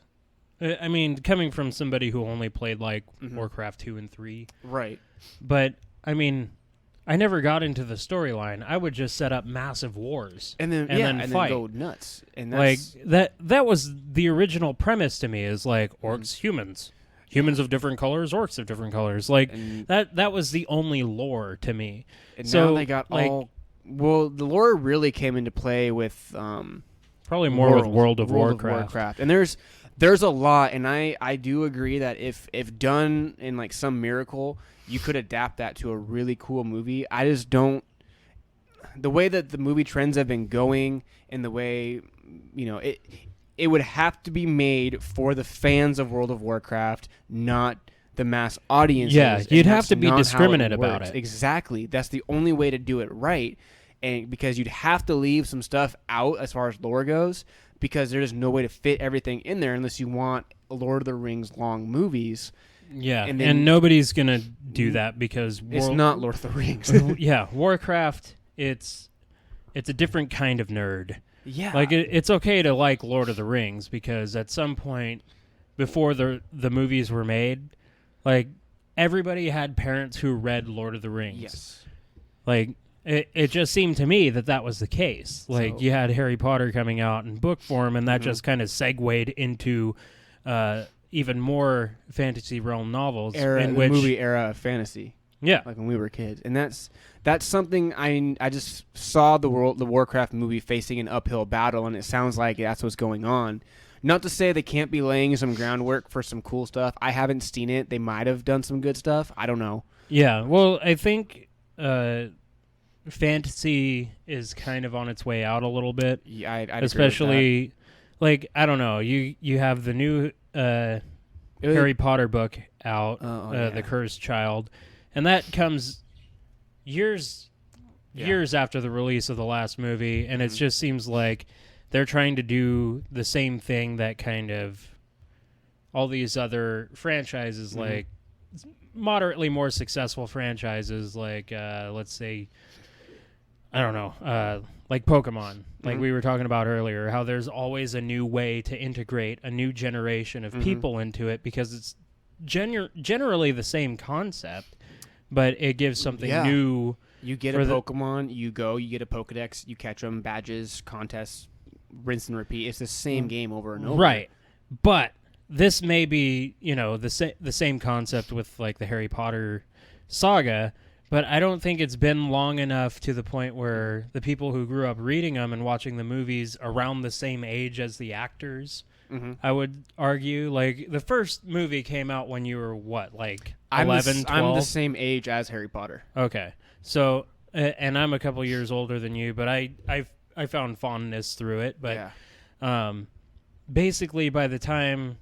I mean, coming from somebody who only played like Warcraft 2 and 3. Right. But I mean, I never got into the storyline. I would just set up massive wars and then fight. Then go nuts. And that's, like that was the original premise to me, is like orcs, humans of different colors, orcs of different colors. Like that was the only lore to me. And so now they got the lore really came into play with probably more with World of Warcraft. And there's a lot, and I do agree that if done in like some miracle, you could adapt that to a really cool movie. I just don't. The way that the movie trends have been going, and the way it would have to be made for the fans of World of Warcraft, not the mass audiences. Yeah, you'd have to be discriminate about it. Exactly. That's the only way to do it right. And because you'd have to leave some stuff out as far as lore goes, because there's no way to fit everything in there unless you want Lord of the Rings long movies. Yeah, and nobody's going to do that because it's not Lord of the Rings. Yeah, Warcraft, it's a different kind of nerd. Yeah. Like, it's okay to like Lord of the Rings because at some point before the movies were made, like, everybody had parents who read Lord of the Rings. Yes. Like, it just seemed to me that was the case. Like, you had Harry Potter coming out in book form, and that just kind of segued into even more fantasy realm novels. Movie era of fantasy. Yeah. like when we were kids, and that's something I just saw the Warcraft movie facing an uphill battle, and it sounds like that's what's going on. Not to say they can't be laying some groundwork for some cool stuff. I haven't seen it. They might have done some good stuff. I don't know. Yeah. Well, I think fantasy is kind of on its way out a little bit. Yeah, I'd especially like I don't know. You have the new Harry Potter book out, The Cursed Child, and that comes years after the release of the last movie, and it just seems like they're trying to do the same thing that kind of all these other franchises, like moderately more successful franchises, like let's say, I don't know, like Pokemon, like we were talking about earlier, how there's always a new way to integrate a new generation of people into it because it's generally the same concept, but it gives something new. You get a Pokemon, you get a Pokedex, you catch them, badges, contests, rinse and repeat. It's the same game over and over. Right. But this may be, the same concept with like the Harry Potter saga, but I don't think it's been long enough to the point where the people who grew up reading them and watching the movies around the same age as the actors, I would argue. Like, the first movie came out when you were, what, like 11, 12? I'm the same age as Harry Potter. Okay. So, and I'm a couple years older than you, but I found fondness through it. But basically, by the time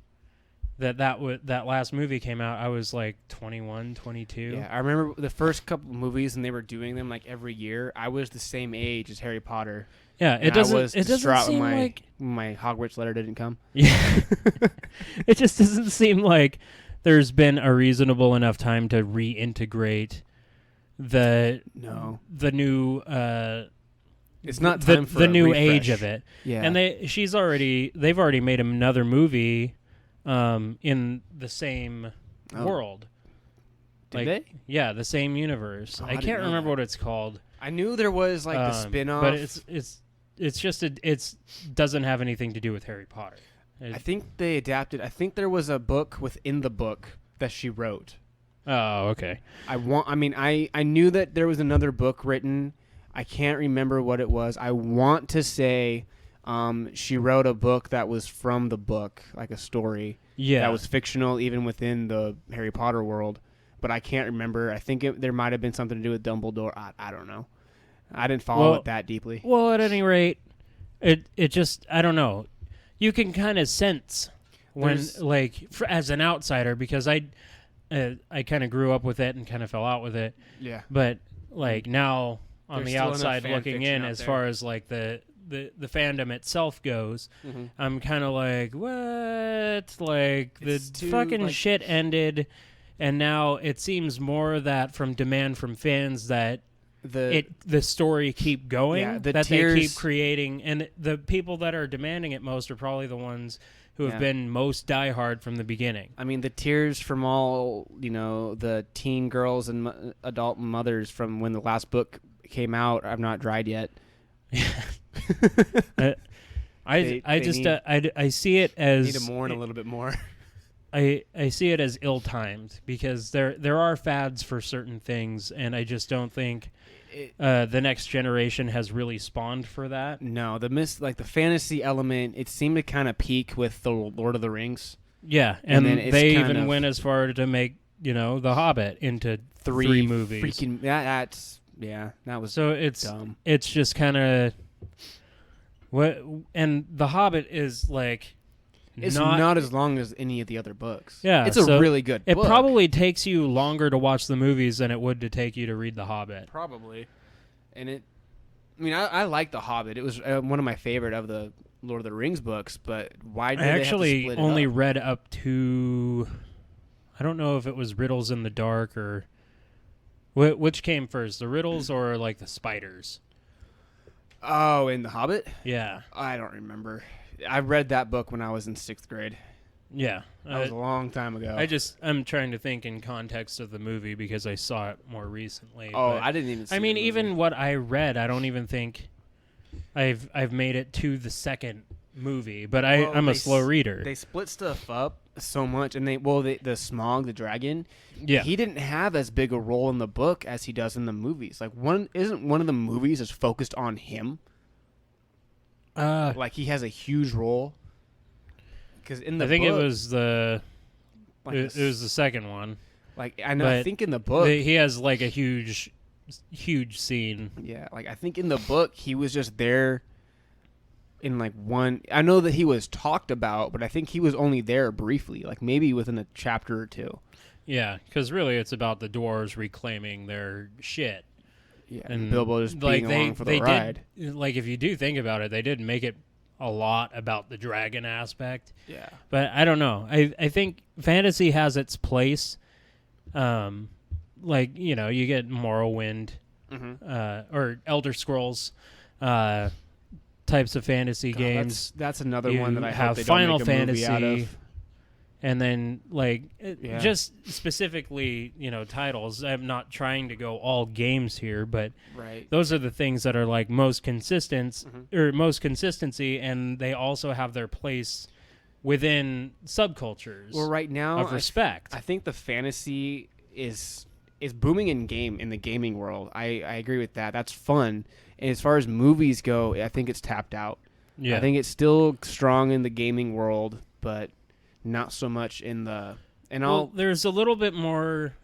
that last movie came out, I was like 21, 22. Yeah, I remember the first couple movies, and they were doing them like every year. I was the same age as Harry Potter. Yeah, it doesn't seem like my Hogwarts letter didn't come. Yeah, it just doesn't seem like there's been a reasonable enough time to reintegrate the new. It's not time for the new refresh. age of it. Yeah, and they've already made another movie. In the same world. Did they? Yeah, the same universe. I can't remember what it's called. I knew there was like the spin-off. But it's just it doesn't have anything to do with Harry Potter. I think they adapted. I think there was a book within the book that she wrote. Oh, okay. I knew that there was another book written. I can't remember what it was. I want to say she wrote a book that was from the book, like a story that was fictional even within the Harry Potter world, but I can't remember. I think there might have been something to do with Dumbledore. I don't know. I didn't follow it that deeply. Well, at any rate, it just, I don't know. You can kind of sense when, as an outsider, because I kind of grew up with it and kind of fell out with it. Yeah. But, like, now on the outside looking in, as far as, like, the fandom itself goes, I'm kind of like, what? Like, the shit ended, and now it seems more that from demand from fans that the story keep going, that they keep creating, and the people that are demanding it most are probably the ones who have been most diehard from the beginning. I mean, the tears from all, the teen girls and adult mothers from when the last book came out have not dried yet. I see it as need to mourn a little bit more. I see it as ill-timed because there are fads for certain things, and I just don't think the next generation has really spawned for that. No, the fantasy element, it seemed to kind of peak with the Lord of the Rings. Yeah, and they even went as far to make The Hobbit into three movies. Freaking that was so it's dumb. It's just kind of what, and The Hobbit is like. It's not as long as any of the other books. Yeah, it's a really good book. It probably takes you longer to watch the movies than it would to take you to read The Hobbit. Probably. And I like The Hobbit. It was one of my favorite of the Lord of the Rings books, but why did they have to split it up? I actually only read up to, I don't know if it was Riddles in the Dark or, which came first, the riddles or like the spiders? Oh, in The Hobbit? Yeah. I don't remember. I read that book when I was in 6th grade. Yeah. That was a long time ago. I'm trying to think in context of the movie because I saw it more recently. Oh, I didn't even see it. Even what I read, I don't even think I've made it to the second movie, but I'm a slow reader. They split stuff up, so much. And the Smog, the dragon, Yeah. he didn't have as big a role in the book as he does in the movies. Like one of the movies is focused on him. Like he has a huge role. Because in the I think book, it was the like it was the second one. like I know. I but think in the book, He has like a huge scene. yeah. Like I think in the book, he was just there. In like one, I know that he was talked about, but I think he was only there briefly, like maybe within a chapter or two. Yeah, because really it's about the dwarves reclaiming their shit. Yeah, and Bilbo just being along for the ride. Like if you do think about it, they did make it a lot about the dragon aspect. Yeah, But I don't know. I think fantasy has its place. Like, you know, you get Morrowind, or Elder Scrolls, types of fantasy games. That's another You one that I have hope they Final don't make a movie out Fantasy, of. and then like Yeah. just specifically, you know, titles. I'm not trying to go all games here, but Right. those are the things that are like most consistent or most consistency, and they also have their place within subcultures Well, right now, of respect. I think the fantasy is booming in the gaming world. I agree with that. That's fun. And as far as movies go, I think it's tapped out. Yeah, I think it's still strong in the gaming world, but not so much in the. And well, there's a little bit more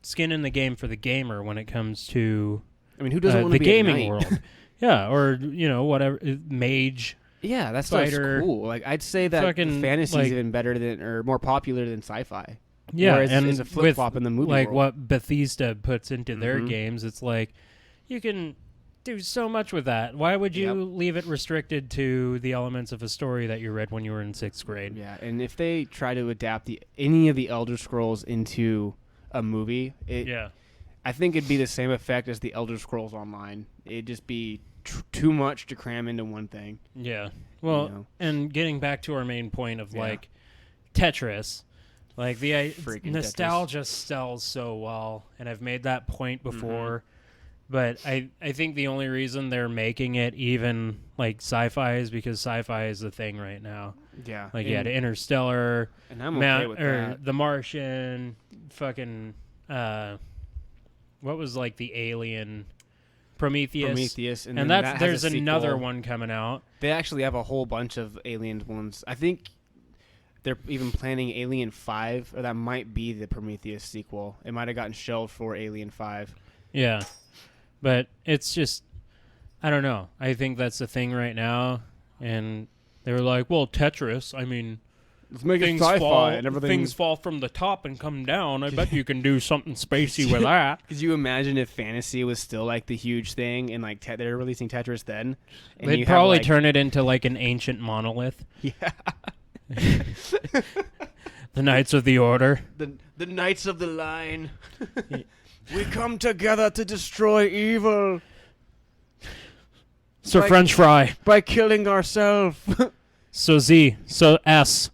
skin in the game for the gamer when it comes to I mean, who doesn't want the to be a gaming knight? world. Yeah, or you know, whatever, mage. Yeah, that stuff's Fighter, cool. Like I'd say that fucking, fantasy like- is even better than or more popular than sci-fi. Yeah, Whereas and it's a flip flop in the movie like world. what Bethesda puts into their Mhm. games, it's like you can do so much with that. Why would you Yep. leave it restricted to the elements of a story that you read when you were in 6th grade? Yeah, and if they try to adapt any of the Elder Scrolls into a movie, Yeah. I think it'd be the same effect as the Elder Scrolls Online. It'd just be too much to cram into one thing. Yeah. Well, You know? and getting back to our main point of Yeah. like Tetris, like the Freaking nostalgia sells so well, and I've made that point before. But I think the only reason they're making it even like sci-fi is because sci-fi is the thing right now. Yeah, Like you had Interstellar, and I'm okay with that. The Martian, fucking what was like the Alien, Prometheus, and and then that's that there's has a another sequel. one coming out. They actually have a whole bunch of Alien ones. I think they're even planning Alien 5, or that might be the Prometheus sequel. It might have gotten shelved for Alien 5. Yeah, but it's just I don't know. I think that's the thing right now, and they were like, "Well, Tetris. I mean, Let's make things fall from the top and come down. I bet you can do something spacey with that." Could you imagine if fantasy was still like the huge thing, and like they're releasing Tetris then? And They'd you have, probably like- turn it into like an ancient monolith. Yeah. The Knights of the Order. The Knights of the Line. We come together to destroy evil So Like- French fry. by killing ourselves. So Z. So S.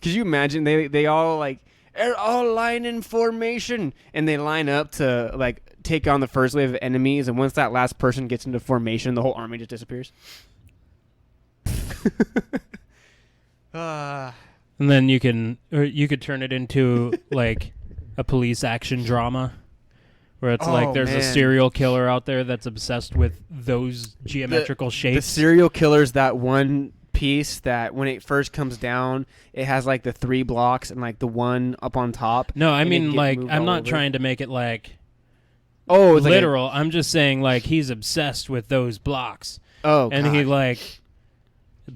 Could you imagine they all like are all line in formation, and they line up to like take on the first wave of enemies, and once that last person gets into formation, the whole army just disappears. And then you could turn it into like a police action drama where it's like there's a man. serial killer out there that's obsessed with those geometrical The shapes. serial killer's that one piece that when it first comes down, it has like the 3 blocks and like the one up on top. No, I and mean it get like moved I'm all not over. trying to make it like Oh, it's literal. I'm just saying like he's obsessed with those blocks. And he God. like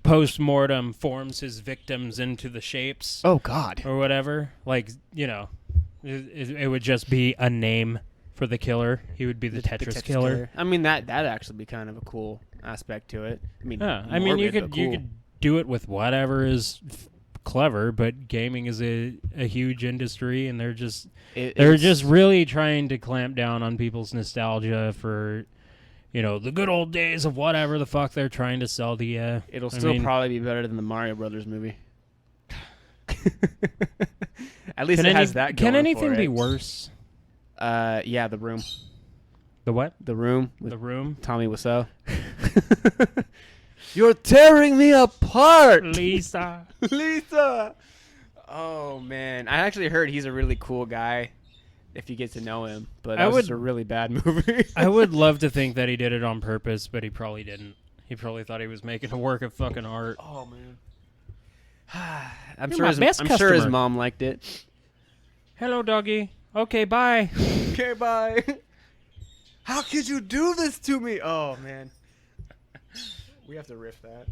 post-mortem forms his victims into the shapes Oh God. or whatever. Like, you know, it would just be a name for the killer. He would be the Tetris killer. I mean that'd actually be kind of a cool aspect to it. I mean, Yeah, I mean you morbid, but you cool. could do it with whatever is clever, but gaming is a huge industry, and they're just It's- really trying to clamp down on people's nostalgia for, you know, the good old days of whatever the fuck they're trying to sell to you. It'll I still mean- probably be better than the Mario Brothers movie. At least Can, it has that. can going anything for be it. worse? Yeah, The Room. The what? The Room with The Room? Tommy Wiseau. You're tearing me apart, Lisa. Lisa. Oh man, I actually heard he's a really cool guy. If you get to know him, but I that was would- just a really bad movie. I would love to think that he did it on purpose, but he probably didn't. He probably thought he was making a work of fucking art. Oh man. I'm You're sure my his, best I'm sure his customer. mom liked it. Hello, doggy. Okay, bye. Okay, bye. How could you do this to me? Oh man. We have to riff that.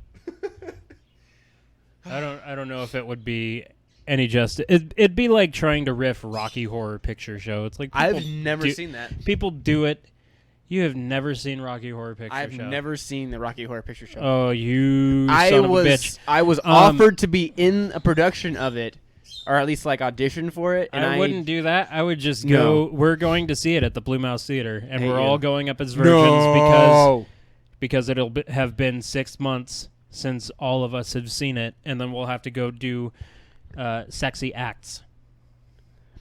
I don't know if it would be any justice. It'd be like trying to riff Rocky Horror Picture Show. It's like I've never seen that. People do it. You have never seen Rocky Horror Picture I've Show. never seen the Rocky Horror Picture Show. Oh, you son of a bitch! I was offered to be in a production of it, or at least like audition for it. And I wouldn't do that. I would just go. No. We're going to see it at the Blue Mouse Theater, and Hey, we're you. all going up as virgins because it'll have been 6 months since all of us have seen it, and then we'll have to go do sexy acts.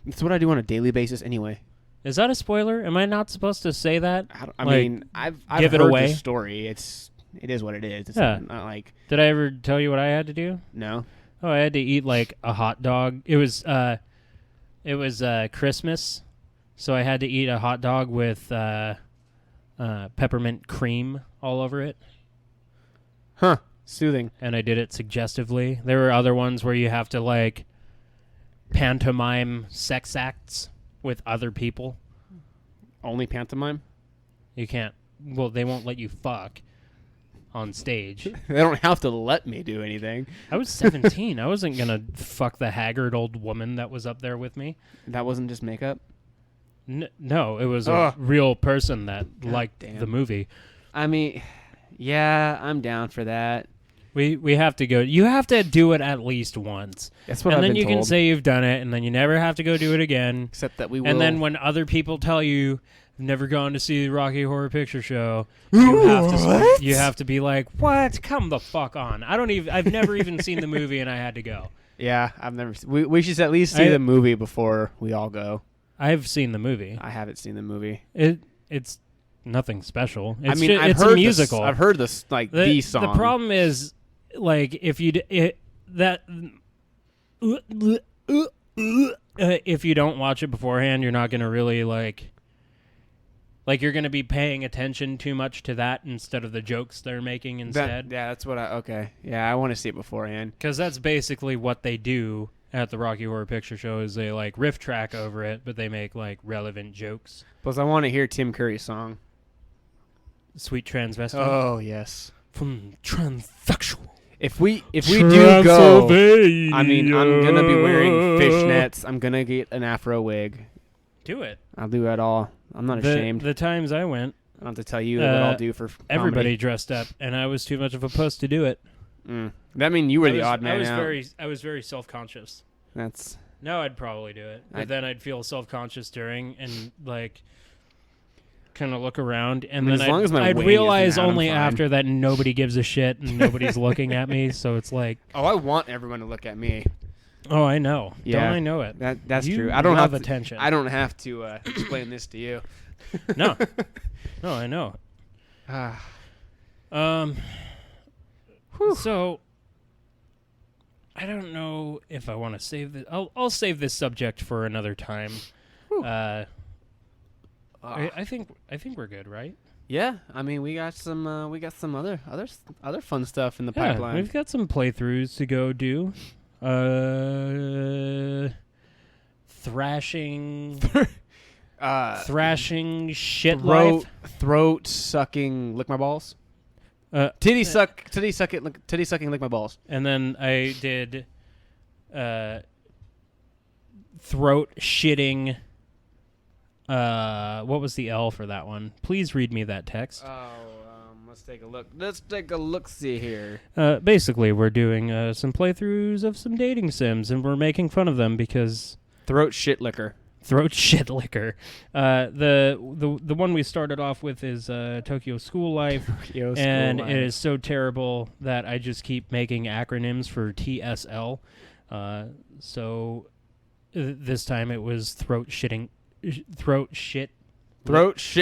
It's what I do on a daily basis anyway. Is that a spoiler? Am I not supposed to say that? I Like, mean, I've give it heard away? the story. It is what it is. It's Yeah. not like Did I ever tell you what I had to do? no. Oh, I had to eat like a hot dog. It was Christmas, so I had to eat a hot dog with peppermint cream all over it, Huh. Soothing. and I did it suggestively. There were other ones where you have to like pantomime sex acts with other people. Only pantomime. You can't. Well, they won't let you fuck on stage. They don't have to let me do anything. I was 17. I wasn't gonna fuck the haggard old woman that was up there with me. That wasn't just makeup. No, it was a Ugh. real person that God liked damn. the movie. I mean, yeah, I'm down for that. We have to go. You have to do it at least once, That's what and I've then been you told. can say you've done it, and then you never have to go do it again. Except that we will. And then when other people tell you I've never gone to see the Rocky Horror Picture Show, you have to be like, "What? Come the fuck on!" I've never even seen the movie, and I had to go. yeah, I've never. We should at least see the movie before we all go. I've seen the movie. I haven't seen the movie. It's nothing special. It's I mean, I've it's heard a musical. I've heard this like the song. The problem is, like, if you if you don't watch it beforehand, you're not gonna really like you're gonna be paying attention too much to that instead of the jokes they're making instead. Yeah, that's what I. Okay, yeah, I want to see it beforehand. Because that's basically what they do at the Rocky Horror Picture Show is they like riff track over it, but they make like relevant jokes. Plus, I want to hear Tim Curry's song. Sweet transvestite. Oh yes. From transsexual. If we do go, I mean, I'm gonna be wearing fishnets. I'm gonna get an afro wig. Do it. I'll do it all. I'm not ashamed. The times I went, I don't have to tell you what I'll do for everybody dressed up, and I was too much of a puss to do it. That mean you were the odd man out. I was very self-conscious. That's No, I'd probably do it, but then I'd feel self-conscious during and like kind of look around, and as then long as my I'd wing realize isn't out, I'm only fine. after that nobody gives a shit and nobody's looking at me. So it's like, oh, I want everyone to look at me. oh, I know. Yeah. Don't I know it? That's You true. I don't love have attention. I don't have to explain this to you. No, no, I know. So I don't know if I want to save this. I'll save this subject for another time. I think we're good, right? Yeah, I mean we got some other fun stuff in the Yeah, pipeline. we've got some playthroughs to go do. Thrashing shit life. Throat sucking, lick my balls. Titty sucking, lick my balls. And then I did throat shitting. What was the L for that one? Please read me that text. Let's take a look. Let's take a look. See here. Basically, we're doing some playthroughs of some dating sims, and we're making fun of them because Throat shit liquor. throat shit liquor. The one we started off with is Tokyo School Life, and it is so terrible that I just keep making acronyms for TSL. So this time it was throat shit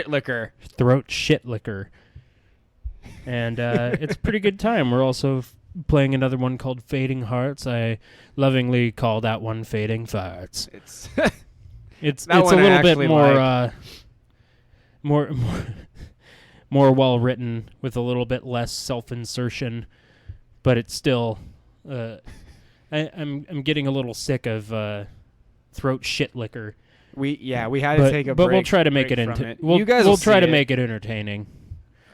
liquor. and it's a pretty good time. We're also playing another one called Fading Hearts. I lovingly call that one Fading Farts. It's It's That a one I little bit actually more like. more well written with a little bit less self-insertion, but it's still I'm getting a little sick of throat shit liquor. we had to take a but break. we'll try to make it break from into You guys we'll will try see to it. make it entertaining.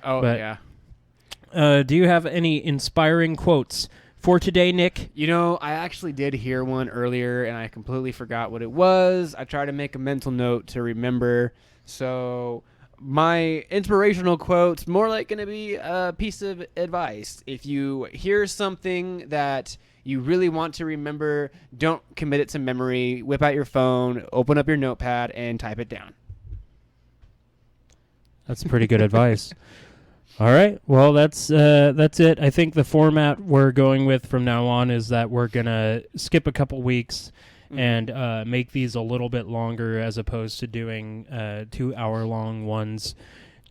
Oh but- yeah. Do you have any inspiring quotes for today, Nick? You know, I actually did hear one earlier, and I completely forgot what it was. I tried to make a mental note to remember. So my inspirational quote's more like going to be a piece of advice. If you hear something that you really want to remember, don't commit it to memory. Whip out your phone, open up your notepad, and type it down. That's pretty good advice. All right. Well, that's it. I think the format we're going with from now on is that we're gonna skip a couple weeks and make these a little bit longer as opposed to doing 2-hour-long ones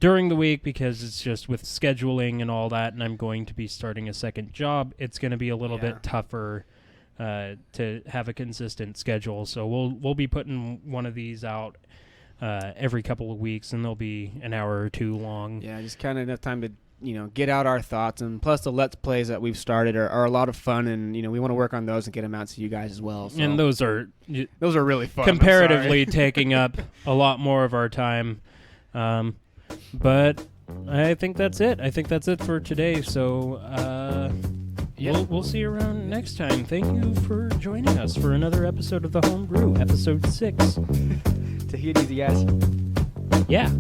during the week, because it's just with scheduling and all that, and I'm going to be starting a second job. It's going to be a little bit tougher to have a consistent schedule. So we'll be putting one of these out every couple of weeks, and they'll be an hour or two long. Yeah, just kind of enough time to, get out our thoughts. And plus the Let's Plays that we've started are a lot of fun, and, we want to work on those and get them out to you guys as well. So. And those are those are really fun. comparatively taking up a lot more of our time. But I think that's it. I think that's it for today. So we'll see you around next time. Thank you for joining us for another episode of The Home Brew, episode 6. Take it easy, guys. Yeah.